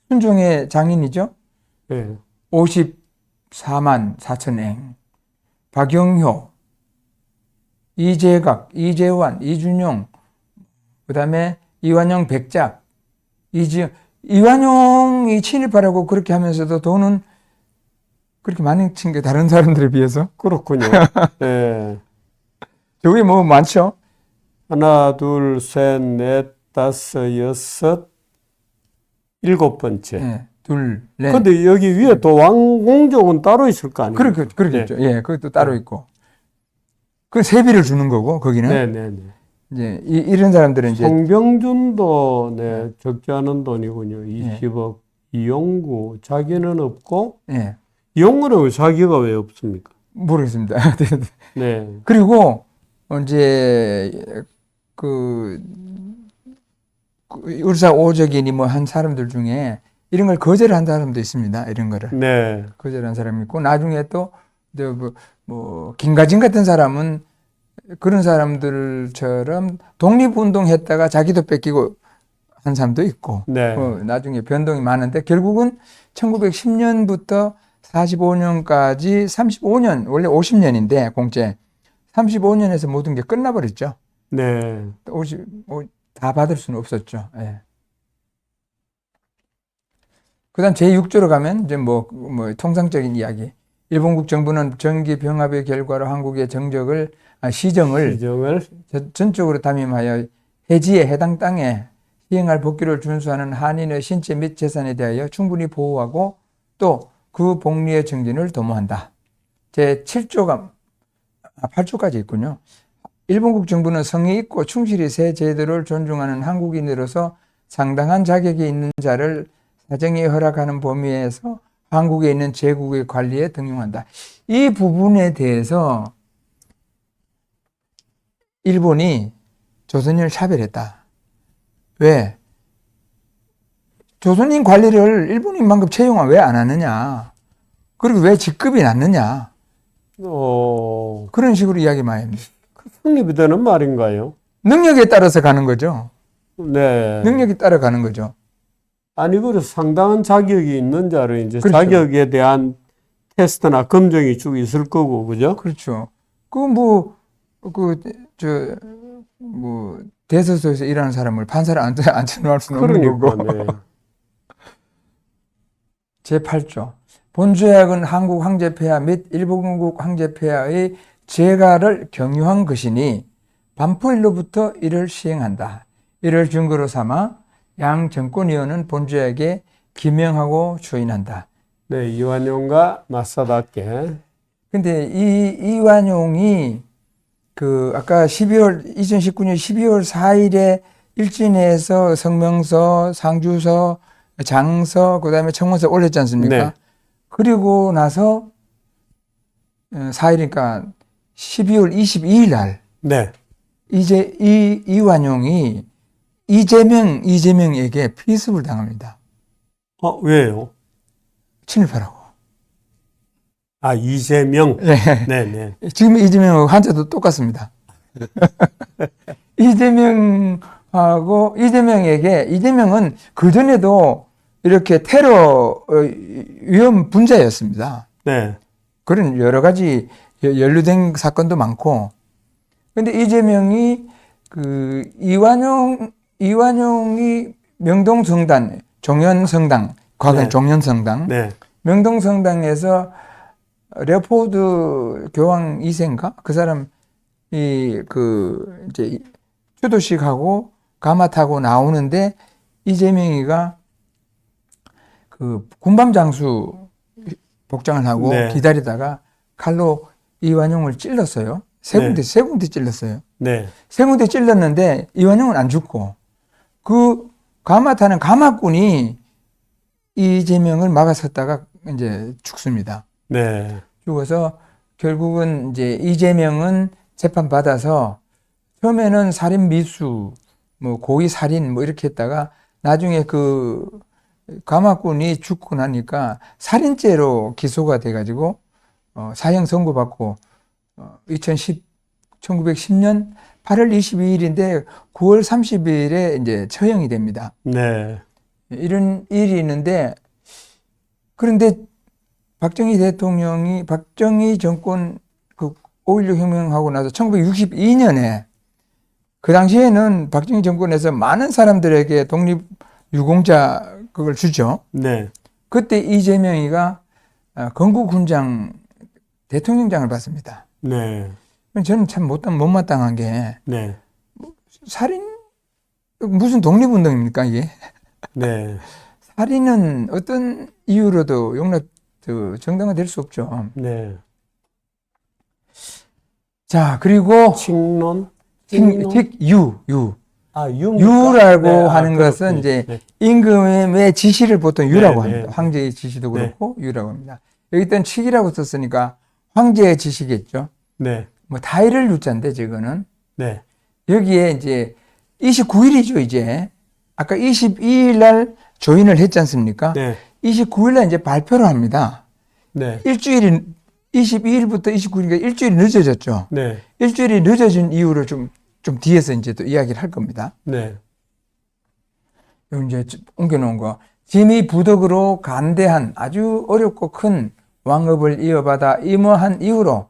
순종의 장인이죠. 네. 50 14만 4천행, 박영효, 이재각, 이재환, 이준용, 그 다음에 이완용 백작, 이완용이 친일파라고 그렇게 하면서도 돈은 그렇게 많이 친 게 다른 사람들에 비해서? 그렇군요. 예. 저게 뭐 많죠? 하나, 둘, 셋, 넷, 다섯, 여섯, 일곱 번째. 예, 둘, 넷. 근데 여기 위에 또 왕공족은 따로 있을 거 아니에요? 그러겠죠. 예, 그것도 따로 있고. 그 세비를 주는 거고, 거기는. 네네네. 이제, 이런 사람들은 이제. 송병준도 네, 적지 않은 돈이군요. 20억. 이용구, 자기는 없고, 예, 이용구는 왜 자기가 왜 없습니까? 모르겠습니다. 네. 그리고, 이제, 울사 오적이니 뭐 한 사람들 중에 이런 걸 거절한 사람도 있습니다. 이런 거를. 네. 거절한 사람이 있고, 나중에 또, 김가진 같은 사람은 그런 사람들처럼 독립운동 했다가 자기도 뺏기고 한 사람도 있고, 네. 나중에 변동이 많은데, 결국은 1910년부터 45년까지 35년, 원래 50년인데, 공채. 35년에서 모든 게 끝나버렸죠. 네. 다 받을 수는 없었죠. 예. 그 다음 제6조로 가면, 이제 통상적인 이야기. 일본국 정부는 정기 병합의 결과로 한국의 시정을 전적으로 담임하여 해지에 해당 땅에 시행할 법규를 준수하는 한인의 신체 및 재산에 대하여 충분히 보호하고 또 그 복리의 정진을 도모한다. 제7조가 8조까지 있군요. 일본국 정부는 성의 있고 충실히 새 제도를 존중하는 한국인으로서 상당한 자격이 있는 자를 사정이 허락하는 범위에서 한국에 있는 제국의 관리에 등용한다. 이 부분에 대해서 일본이 조선인을 차별했다. 왜? 조선인 관리를 일본인만큼 채용을 왜 안 하느냐? 그리고 왜 직급이 낮느냐? 그런 식으로 이야기 많이 합니다. 성립이 되는 말인가요? 능력에 따라서 가는 거죠. 네. 능력이 따라가는 거죠. 아니, 그래서 상당한 자격이 있는 자를 이제 그렇죠. 자격에 대한 테스트나 검증이 쭉 있을 거고, 그죠? 그렇죠. 대서소에서 일하는 사람을 판사를 앉혀놓을 수는 없는 거고. 네. 제8조. 본조약은 한국 황제폐하 및 일본국 황제폐하의 재가를 경유한 것이니 반포일로부터 이를 시행한다. 이를 근거로 삼아 양 정권위원은 본조약에 기명하고 추인한다. 네, 이완용과 맞사답게. 근데 이완용이 아까 2019년 12월 4일에 일진에서 성명서, 상주서, 장서, 그 다음에 청원서 올렸지 않습니까? 네. 그리고 나서 4일이니까 12월 22일 날 네. 이완용이 이재명에게 피습을 당합니다. 왜요? 친일파라고. 이재명. 네. 네. 지금 이재명하고 한자도 똑같습니다. 이재명은 그전에도 이렇게 테러 위험 분자였습니다. 네. 그런 여러 가지 연루된 사건도 많고. 근데 이재명이 이완용이 명동성당, 종현성당, 과거엔 네. 종현성당, 네. 명동성당에서 레오포드 교황 2세인가? 그 사람, 이제 추도식하고 가마 타고 나오는데 이재명이가 군밤 장수 복장을 하고 네. 기다리다가 칼로 이완용을 찔렀어요. 세 군데 찔렀어요. 네. 세 군데 찔렀는데 이완용은 안 죽고 가마 타는 가마꾼이 이재명을 막아섰다가 이제 죽습니다. 네. 죽어서 결국은 이제 이재명은 재판 받아서 처음에는 살인 미수, 고의 살인 이렇게 했다가 나중에 가마꾼이 죽고 나니까 살인죄로 기소가 돼가지고 사형 선고받고 1910년 8월 22일인데 9월 30일에 이제 처형이 됩니다. 네. 이런 일이 있는데 그런데 박정희 정권 그 5.16 혁명하고 나서 1962년에 그 당시에는 박정희 정권에서 많은 사람들에게 독립유공자 그걸 주죠. 네. 그때 이재명이가 건국훈장 대통령장을 받습니다. 네. 저는 참 못마땅한 게 네. 살인 무슨 독립운동입니까 이게? 네. 살인은 어떤 이유로도 정당화될 수 없죠. 네. 자, 그리고 칙론? 유라고 네, 하는 것은 그렇군요. 이제 네. 임금의 지시를 보통 유라고 네, 합니다. 네. 황제의 지시도 네. 그렇고 유라고 합니다. 여기 있던 칙이라고 썼으니까 황제의 지시겠죠. 네. 뭐 다이를 유자인데 저거는 네. 여기에 이제 29일이죠 이제 아까 22일 날 조인을 했지 않습니까? 네. 29일 날 이제 발표를 합니다. 네. 일주일이 22일부터 29일이니까 일주일이 늦어졌죠. 네. 일주일이 늦어진 이유를 좀 뒤에서 이제 또 이야기를 할 겁니다. 네. 여기 이제 옮겨놓은 거. 짐이 부덕으로 간대한 아주 어렵고 큰 왕업을 이어받아 임어한 이후로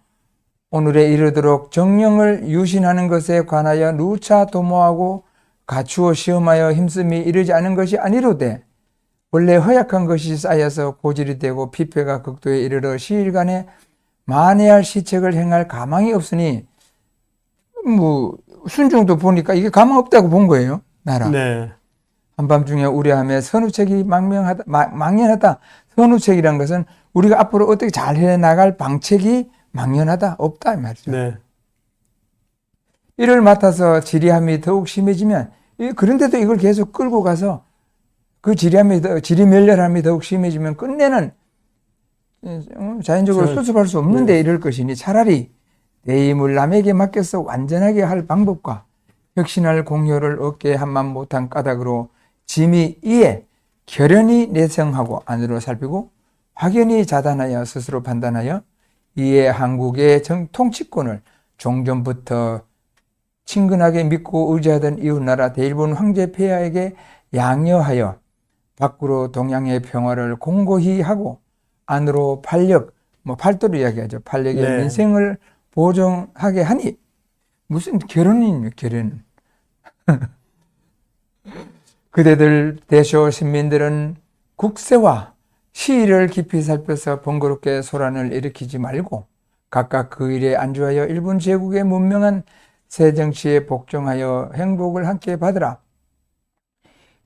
오늘에 이르도록 정령을 유신하는 것에 관하여 누차 도모하고 갖추어 시험하여 힘씀이 이르지 않은 것이 아니로되 원래 허약한 것이 쌓여서 고질이 되고 피폐가 극도에 이르러 시일간에 만회할 시책을 행할 가망이 없으니 뭐 순종도 보니까 이게 가망 없다고 본 거예요. 나라. 네. 한밤중에 우려하며 선우책이 망연하다. 선우책이란 것은 우리가 앞으로 어떻게 잘 해나갈 방책이 망연하다. 없다 이 말이죠. 네. 이를 맡아서 지리함이 더욱 심해지면 그런데도 이걸 계속 끌고 가서 그 지리멸렬함이 더욱 심해지면 끝내는 자연적으로 수습할 수 없는데 이럴 것이니 차라리 내 힘을 남에게 맡겨서 완전하게 할 방법과 혁신할 공효를 얻게 한만 못한 까닭으로 짐이 이에 결연히 내성하고 안으로 살피고 확연히 자단하여 스스로 판단하여 이에 한국의 통치권을 종전부터 친근하게 믿고 의지하던 이웃나라 대일본 황제 폐하에게 양여하여 밖으로 동양의 평화를 공고히 하고 안으로 팔도를 이야기하죠. 팔력의 네. 민생을 보정하게 하니 무슨 결혼입니까? 결혼. 그대들 대쇼 신민들은 국세와 시의를 깊이 살펴서 번거롭게 소란을 일으키지 말고 각각 그 일에 안주하여 일본 제국의 문명한 새 정치에 복종하여 행복을 함께 받으라.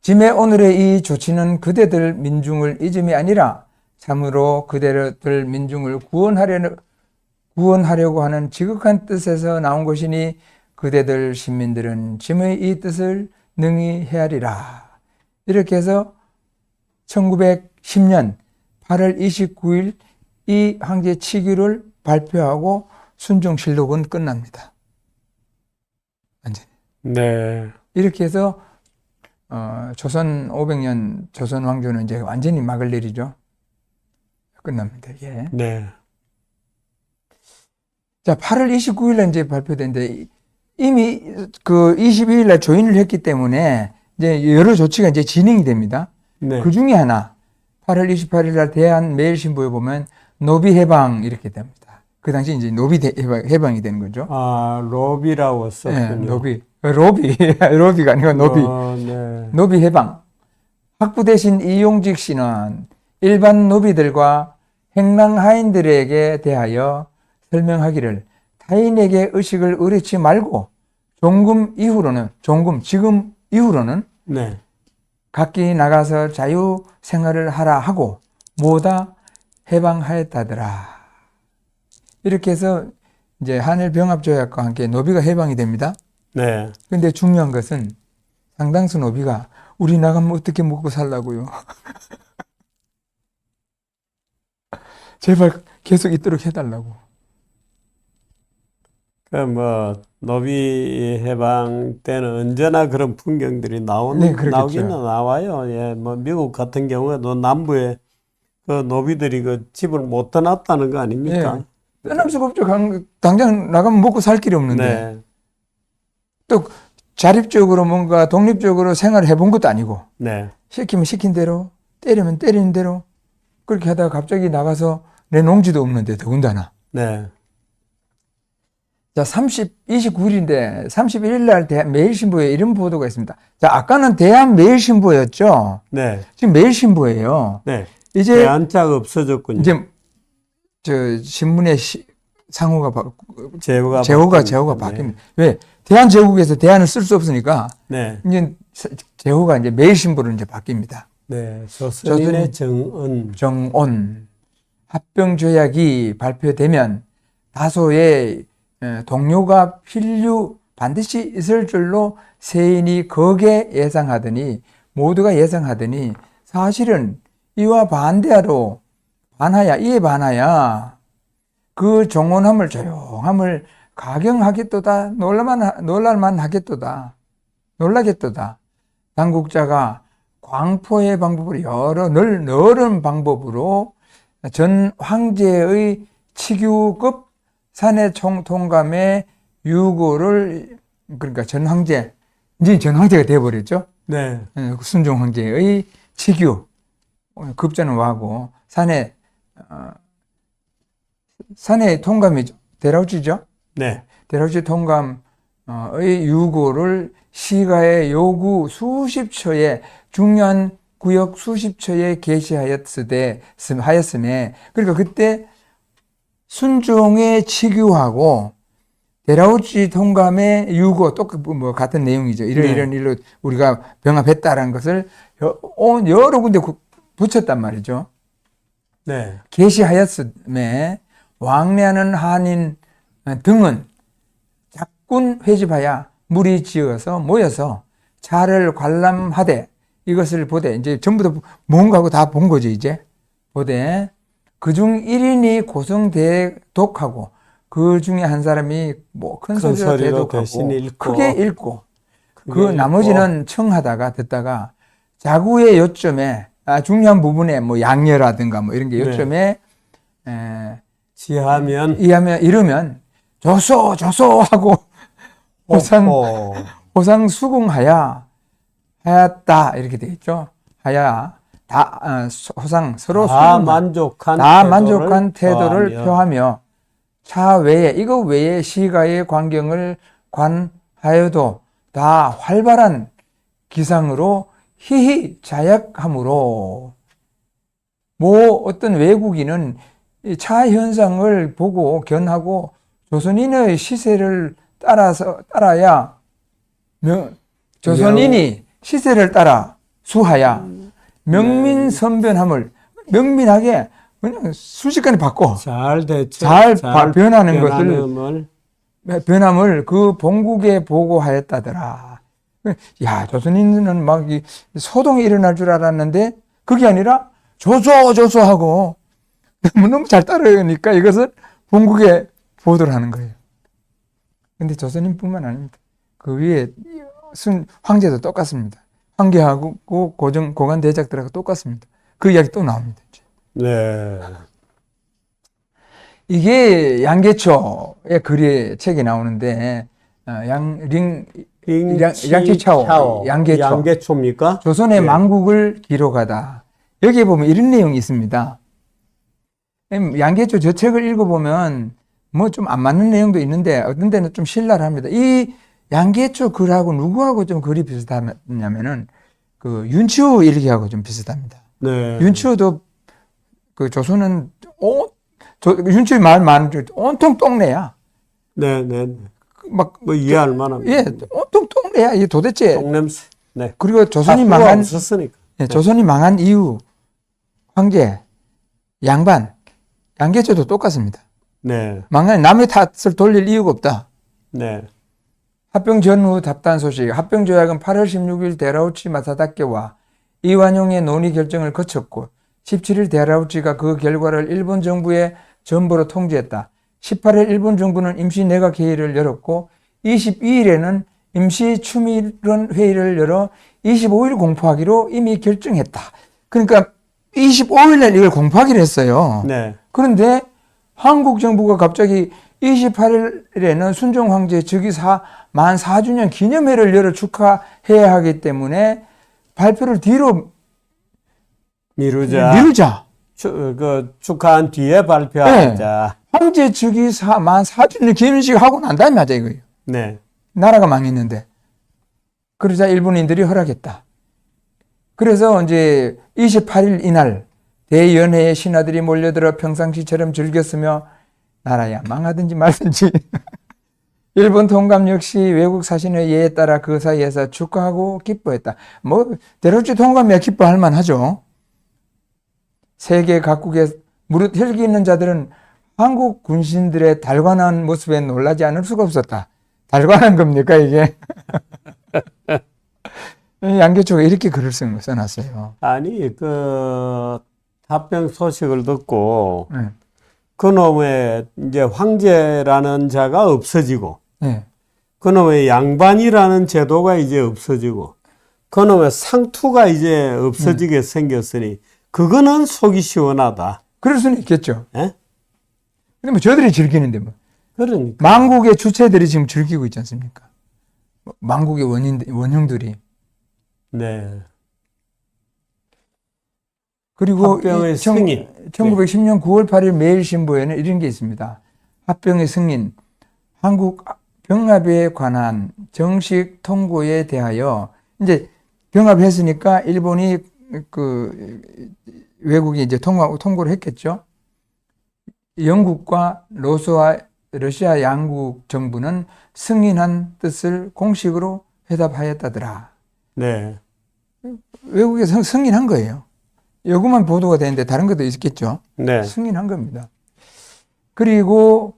짐의 오늘의 이 조치는 그대들 민중을 잊음이 아니라 참으로 그대들 민중을 구원하려고 하는 지극한 뜻에서 나온 것이니 그대들 신민들은 짐의 이 뜻을 능히 헤아리라. 이렇게 해서 1910년 8월 29일 이 황제 치규를 발표하고 순종실록은 끝납니다. 완전히. 네. 이렇게 해서 조선 500년 조선 왕조는 이제 완전히 막을 내리죠. 끝납니다. 예. 네. 자, 8월 29일 날 이제 발표된데 이미 그 22일 날 조인을 했기 때문에 이제 여러 조치가 이제 진행이 됩니다. 네. 그 중에 하나 8월 28일 날 대한매일신부에 보면 노비 해방 이렇게 됩니다. 그 당시 이제 노비 해방이 되는 거죠. 아, 로비라고 썼군요. 네, 로비가 아니고 노비. 네. 노비 해방. 학부 대신 이용직 씨는 일반 노비들과 행랑하인들에게 대하여 설명하기를 타인에게 의식을 의뢰치 말고 지금 이후로는 네. 각기 나가서 자유 생활을 하라 하고 모다 해방하였다더라. 이렇게 해서 이제 한일 병합 조약과 함께 노비가 해방이 됩니다. 네. 근데 중요한 것은 상당수 노비가 우리 나가면 어떻게 먹고 살라고요. 제발 계속 있도록 해달라고. 노비 해방 때는 언제나 그런 풍경들이 네, 그렇겠죠. 나오기는 나와요. 예, 미국 같은 경우에도 남부에 그 노비들이 그 집을 못 떠났다는 거 아닙니까? 예. 떠날 수가 없죠. 당장 나가면 먹고 살 길이 없는데. 네. 또 자립적으로 뭔가 독립적으로 생활을 해본 것도 아니고 네. 시키면 시킨 대로 때리면 때리는 대로 그렇게 하다가 갑자기 나가서 내 농지도 없는데 더군다나. 네. 자, 29일인데 31일 날 매일신보에 이런 보도가 있습니다. 자, 아까는 대한매일신보였죠. 네. 지금 매일신보예요. 네. 이제 대한자가 없어졌군요. 이제 저 신문의 상호가 제호가 제호가 바뀝니다. 왜? 대한제국에서 대한을 쓸 수 없으니까 네. 이제 제호가 이제 매일신보로 이제 바뀝니다. 네. 조선인의 정온 합병조약이 발표되면 다소의 동료가 필류 반드시 있을 줄로 세인이 거게 예상하더니 모두가 예상하더니 사실은 이와 반대로 이에 반하야 그 정온함을 조용함을 가경하겠도다 놀랄만 하겠도다 놀라겠도다. 당국자가 광포의 방법으로 여러 넓은 방법으로 전 황제의 치규급 산해 통감의 유고를 그러니까 전 황제 이제 전 황제가 되어버렸죠. 네. 순종 황제의 치규 급자는 와고 산해 통감이죠. 대라우치죠. 네. 대라우치 통감의 유고를 시가의 요구 수십 초에 중요한 구역 수십 초에 게시하였음에 그러니까 그때 순종의 치규하고 데라우치 통감의 유고 뭐 같은 내용이죠. 이런 일로 우리가 병합했다라는 것을 여러 군데 붙였단 말이죠. 네. 게시하였음에 왕래하는 한인 등은 작군 회집하여 무리지어서 모여서 차를 관람하되 이것을 보되 이제 전부 다 뭔가하고 다 본 거죠. 이제 보되 그중 1인이 고성대독하고 그 중에 한 사람이 뭐 큰 소리로 대독하고 크게 읽고 그 나머지는 청하다가 듣다가 자구의 요점에 중요한 부분에 뭐 양녀라든가 뭐 이런 게 요점에 이르면 조소 하고 호상 수긍하였다 이렇게 되어 있죠. 호상 서로 만족한 태도를 표하며 이거 외에 시가의 광경을 관하여도 다 활발한 기상으로 희희자약하므로 뭐 어떤 외국인은 차 현상을 보고 견하고 조선인의 시세를 따라야 조선인이 시세를 따라 수하야 명민선변함을 명민하게 그냥 순식간에 바꿔 잘 변하는 것을 변함을 그 본국에 보고하였다더라. 야, 조선인은 막 소동이 일어날 줄 알았는데 그게 아니라 조소 하고 너무 잘 따르니까 이것을 본국에 보도를 하는 거예요. 근데 조선인뿐만 아닙니다. 그 위에 황제도 똑같습니다. 황제하고 고관 대작들하고 똑같습니다. 그 이야기 또 나옵니다. 네. 이게 양계초의 책이 나오는데 양계초입니까? 조선의 망국을 기록하다. 여기에 보면 이런 내용이 있습니다. 양계초 저 책을 읽어보면 뭐 좀 안 맞는 내용도 있는데 어떤 데는 좀 신랄합니다. 이 양계초 글하고 누구하고 좀 글이 비슷하냐면은 그 윤치호 일기하고 좀 비슷합니다. 네. 윤치호도 그 조선은 윤치호 말 많은 온통 똥내야. 네. 뭐 이해할 만합니다. 예, 온통 똥내야. 이게 도대체 똥냄새. 네. 그리고 조선이 망한 이후 황제 양계초도 똑같습니다. 네. 망한 남의 탓을 돌릴 이유가 없다. 네. 합병 전후 답단 소식. 합병조약은 8월 16일 데라우치 마사다케와 이완용의 논의 결정을 거쳤고 17일 데라우치가 그 결과를 일본 정부에 전보로 통지했다. 18일 일본 정부는 임시 내각 회의를 열었고 22일에는 임시 추미론 회의를 열어 25일 공포하기로 이미 결정했다. 그러니까 25일 날 이걸 공포하기로 했어요. 네. 그런데 한국 정부가 갑자기 28일에는 순종 황제 즉위 만 4주년 기념회를 열어 축하해야 하기 때문에 발표를 뒤로 미루자. 축하한 뒤에 발표하자. 황제 즉위 만 4주년 기념식 하고 난 다음에 하자 이거예요. 네. 나라가 망했는데. 그러자 일본인들이 허락했다. 그래서 이제 28일 이날 대연회의 신하들이 몰려들어 평상시처럼 즐겼으며 나라야 망하든지 말든지 일본 통감 역시 외국 사신의 예에 따라 그 사이에서 축하하고 기뻐했다. 뭐 대로치 통감이야 기뻐할 만하죠. 세계 각국에 무릇 혈기 있는 자들은 한국 군신들의 달관한 모습에 놀라지 않을 수가 없었다. 달관한 겁니까 이게? 양계초가 이렇게 글을 써놨어요. 아니, 합병 소식을 듣고, 네. 그놈의 이제 황제라는 자가 없어지고, 네. 그놈의 양반이라는 제도가 이제 없어지고, 그놈의 상투가 이제 없어지게 생겼으니, 그거는 속이 시원하다. 그럴 수는 있겠죠. 예? 근데 뭐 저들이 즐기는데 뭐. 그러니까. 망국의 주체들이 지금 즐기고 있지 않습니까? 망국의 원흉들이. 네. 그리고 합병의 승인. 1910년 9월 8일 매일신보에는 이런 게 있습니다. 합병의 승인, 한국 병합에 관한 정식 통고에 대하여 이제 병합했으니까 일본이 외국이 이제 통고를 했겠죠. 영국과 러시아 양국 정부는 승인한 뜻을 공식으로 회답하였다더라. 네. 외국에서 승인한 거예요. 요것만 보도가 되는데 다른 것도 있겠죠. 네. 승인한 겁니다. 그리고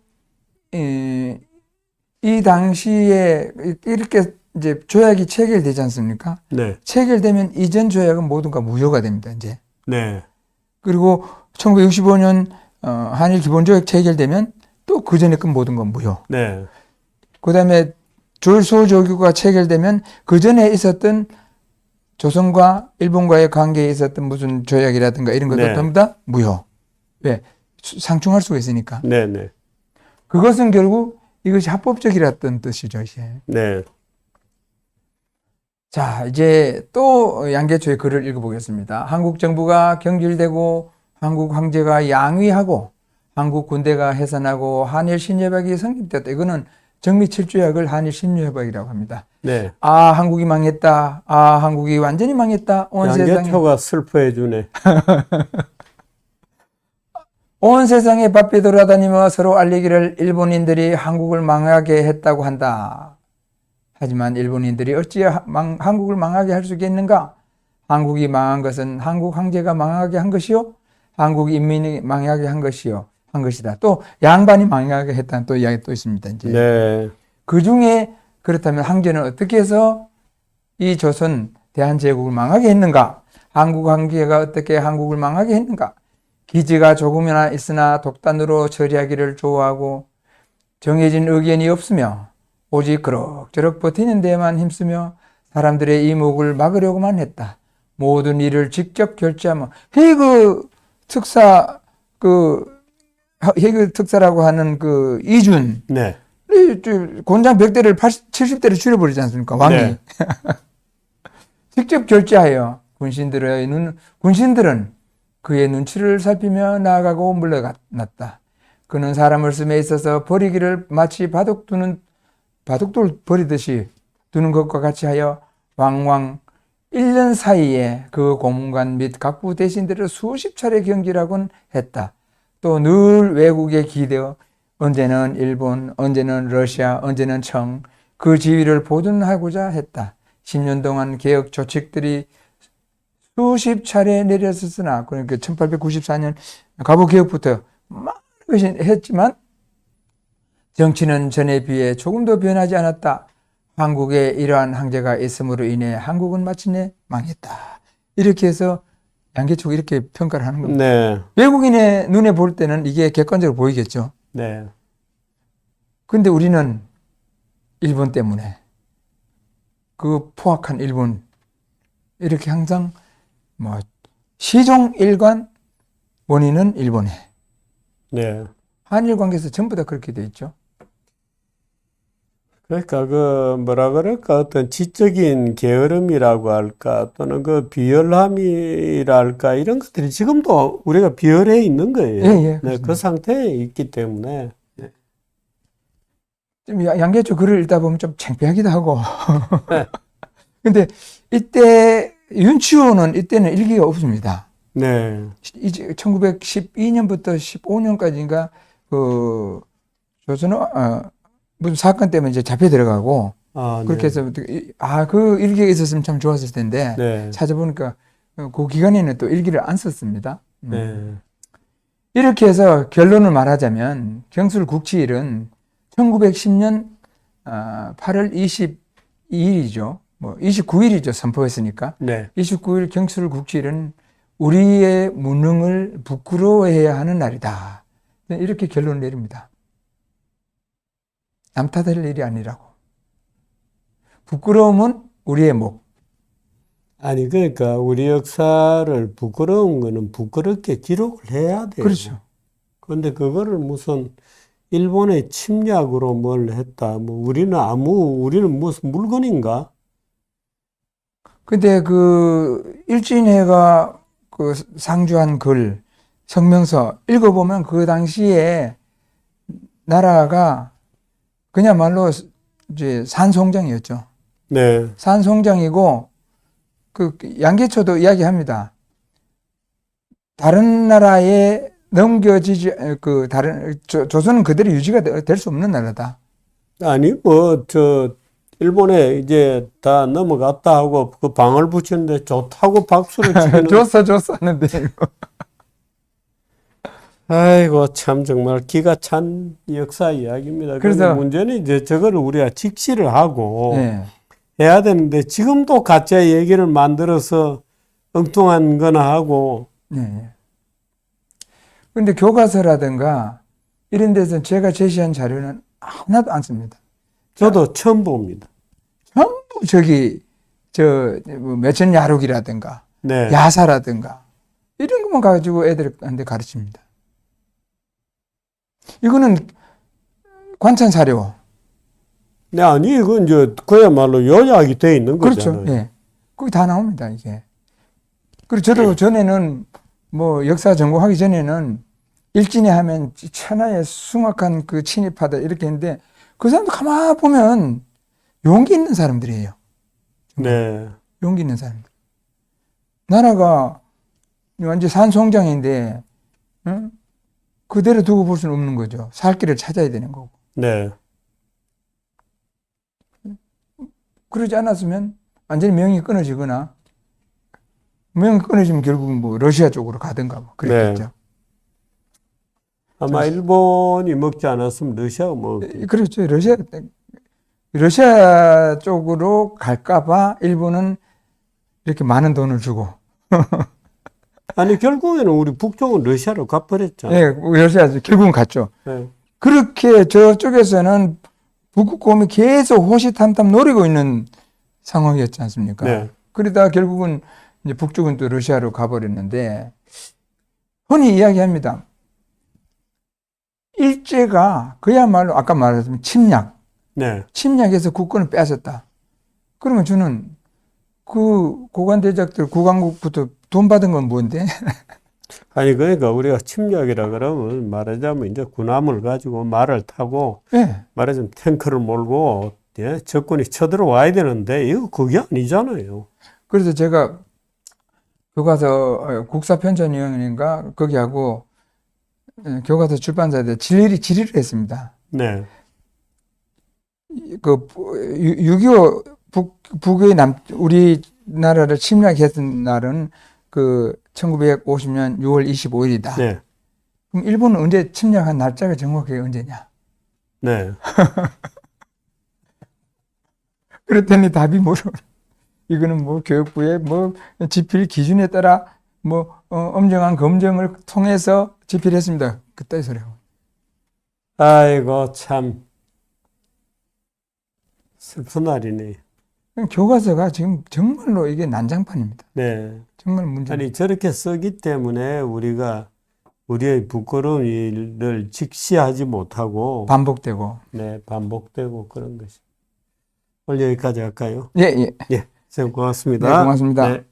이 당시에 이렇게 이제 조약이 체결되지 않습니까? 네. 체결되면 이전 조약은 모두가 무효가 됩니다. 이제. 네. 그리고 1965년 한일 기본조약 체결되면 또 그 전에 건 모든 건 무효. 네. 그다음에 졸소조규가 체결되면 그 전에 있었던 조선과 일본과의 관계에 있었던 무슨 조약이라든가 이런 것도 네. 전부 다 무효. 왜? 상충할 수가 있으니까. 네. 네. 그것은 결국 이것이 합법적이랐던 뜻이죠. 이제. 네. 자, 이제 또 양계초의 글을 읽어보겠습니다. 한국 정부가 경질되고 한국 황제가 양위하고 한국 군대가 해산하고 한일 신협약이 성립되었다. 이거는 정미 7조약을 한일 신협약이라고 합니다. 네. 아, 한국이 망했다. 아, 한국이 완전히 망했다. 온 세상에, 양계초가 슬퍼해 주네. 온 세상에 바삐 돌아다니며 서로 알리기를 일본인들이 한국을 망하게 했다고 한다. 하지만 일본인들이 어찌 한국을 망하게 할 수 있겠는가? 한국이 망한 것은 한국 황제가 망하게 한 것이요, 한국 인민이 망하게 한 것이다. 또 양반이 망하게 했다는 또 이야기 또 있습니다. 이제. 네. 그 중에 그렇다면 황제는 어떻게 해서 이 조선 대한제국을 망하게 했는가? 한국 황제가 어떻게 한국을 망하게 했는가? 기지가 조금이나 있으나 독단으로 처리하기를 좋아하고 정해진 의견이 없으며 오직 그럭저럭 버티는 데에만 힘쓰며 사람들의 이목을 막으려고만 했다. 모든 일을 직접 결제하며 헤이그 특사라고 하는 그 이준, 네. 곤장 100대를 70대를 줄여버리지 않습니까? 왕이. 네. 직접 결제하여 군신들은 그의 눈치를 살피며 나아가고 물러났다. 그는 사람을 씀에 있어서 버리기를 마치 바둑돌 버리듯이 두는 것과 같이 하여 왕왕 1년 사이에 그 고문관 및 각부 대신들을 수십 차례 경질하곤 했다. 또 늘 외국에 기대어 언제는 일본, 언제는 러시아, 언제는 청, 그 지위를 보존하고자 했다. 10년 동안 개혁 조칙들이 수십 차례 내렸었으나, 그러니까 1894년 갑오개혁부터 많은 것이 했지만 정치는 전에 비해 조금도 변하지 않았다. 한국에 이러한 황제가 있음으로 인해 한국은 마침내 망했다. 이렇게 해서 양계초가 이렇게 평가를 하는 겁니다. 네. 외국인의 눈에 볼 때는 이게 객관적으로 보이겠죠. 네. 근데 우리는 일본 때문에 그 포악한 일본, 이렇게 항상 뭐 시종일관 원인은 일본에, 네. 한일 관계에서 전부 다 그렇게 돼 있죠. 그러니까 그 뭐라 그럴까 어떤 지적인 게으름이라고 할까 또는 그 비열함이랄까 이런 것들이 지금도 우리가 비열해 있는 예, 거예요. 예, 네, 그 그렇습니다. 상태에 있기 때문에 좀 양계초 글을 읽다 보면 좀 창피하기도 하고. 근데 이때 윤치호는 이때는 일기가 없습니다. 네, 이제 1912년부터 15년까지인가 그 조선 무슨 사건 때문에 이제 잡혀 들어가고 아, 그렇게 네, 해서 그 일기가 있었으면 참 좋았을 텐데 네, 찾아보니까 그 기간에는 또 일기를 안 썼습니다. 네, 이렇게 해서 결론을 말하자면 경술국치일은 1910년 8월 22일이죠. 뭐 29일이죠. 선포했으니까. 네. 29일 경술국치일은 우리의 무능을 부끄러워해야 하는 날이다. 네, 이렇게 결론을 내립니다. 남 탓할 일이 아니라고. 부끄러움은 우리의 목. 아니 그러니까 우리 역사를 부끄러운 거는 부끄럽게 기록을 해야 돼요. 그렇죠. 그런데 그거를 무슨 일본의 침략으로 뭘 했다. 뭐 우리는 무슨 물건인가? 근데 그 일진회가 그 상주한 글, 성명서 읽어보면 그 당시에 나라가 그야말로 이제 산송장이었죠. 네, 산송장이고 그 양계초도 이야기합니다. 다른 나라에 넘겨지지 그 다른 조선은 그대로 유지가 될 수 없는 나라다. 아니 뭐 일본에 이제 다 넘어갔다 하고 그 방을 붙이는데 좋다고 박수를 치기는 줬어 하는데 아이고 참 정말 기가 찬 역사 이야기입니다. 그런데 그래서 문제는 이제 저거를 우리가 직시를 하고 예. 해야 되는데 지금도 가짜 얘기를 만들어서 엉뚱한 거나 하고 예. 근데 교과서라든가 이런 데서 제가 제시한 자료는 하나도 안 씁니다. 저도 처음 봅니다. 전부 저기 매천 야록이라든가 네. 야사라든가 이런 것만 가지고 애들한테 가르칩니다. 이거는 관찬 사료. 네, 아니 이건 이제 그야말로 요약이 돼 있는 그렇죠. 거잖아요. 예. 거기 다 나옵니다, 이게. 그리고 저도 전에는 뭐 역사 전공하기 전에는 일진에 하면 천하의 숭악한 그 침입하다 이렇게 했는데 그 사람도 가만 보면 용기 있는 사람들이에요. 네. 용기 있는 사람들. 나라가 완전 산송장인데 응? 그대로 두고 볼 수는 없는 거죠. 살 길을 찾아야 되는 거고. 네. 그러지 않았으면 완전히 명이 끊어지거나 명이 끊어지면 결국은 뭐 러시아 쪽으로 가든가 뭐 그랬겠죠. 아마 일본이 먹지 않았으면 러시아가 먹었겠죠. 그렇죠. 러시아 쪽으로 갈까봐 일본은 이렇게 많은 돈을 주고. 아니 결국에는 우리 북쪽은 러시아로 가버렸잖아요. 예, 러시아 결국은 갔죠. 네. 그렇게 저쪽에서는 북극곰이 계속 호시탐탐 노리고 있는 상황이었지 않습니까? 네. 그러다 결국은 이제 북쪽은 또 러시아로 가버렸는데 흔히 이야기합니다. 일제가 그야말로 아까 말했지만 네. 침략해서 국권을 뺏었다. 그러면 저는 그 고관대작들 국왕국부터 돈 받은 건 뭔데? 아니 그러니까 우리가 침략이라 그러면 말하자면 이제 군함을 가지고 말을 타고 네. 말하자면 탱크를 몰고 예? 적군이 쳐들어와야 되는데 이거 그게 아니잖아요. 그래서 제가 교과서 국사편찬위원회인가 거기하고 교과서 출판사에 질의를 했습니다. 네. 그 6.25 북의 우리나라를 침략했던 날은 그 1950년 6월 25일이다. 네. 그럼 일본은 언제 침략한 날짜가 정확하게 언제냐? 네. 그랬더니 답이 뭐로? 이거는 뭐 교육부의 뭐 지필 기준에 따라 뭐 엄정한 검증을 통해서 지필했습니다. 그따위 소리하고. 아이고 참 슬픈 날이네. 교과서가 지금 정말로 이게 난장판입니다. 네. 정말 문제. 아니 저렇게 쓰기 때문에 우리가 우리의 부끄러운 일을 직시하지 못하고 반복되고. 네, 반복되고 그런 것이. 오늘 여기까지 할까요? 예, 예. 예, 선생님 고맙습니다. 네, 고맙습니다. 네.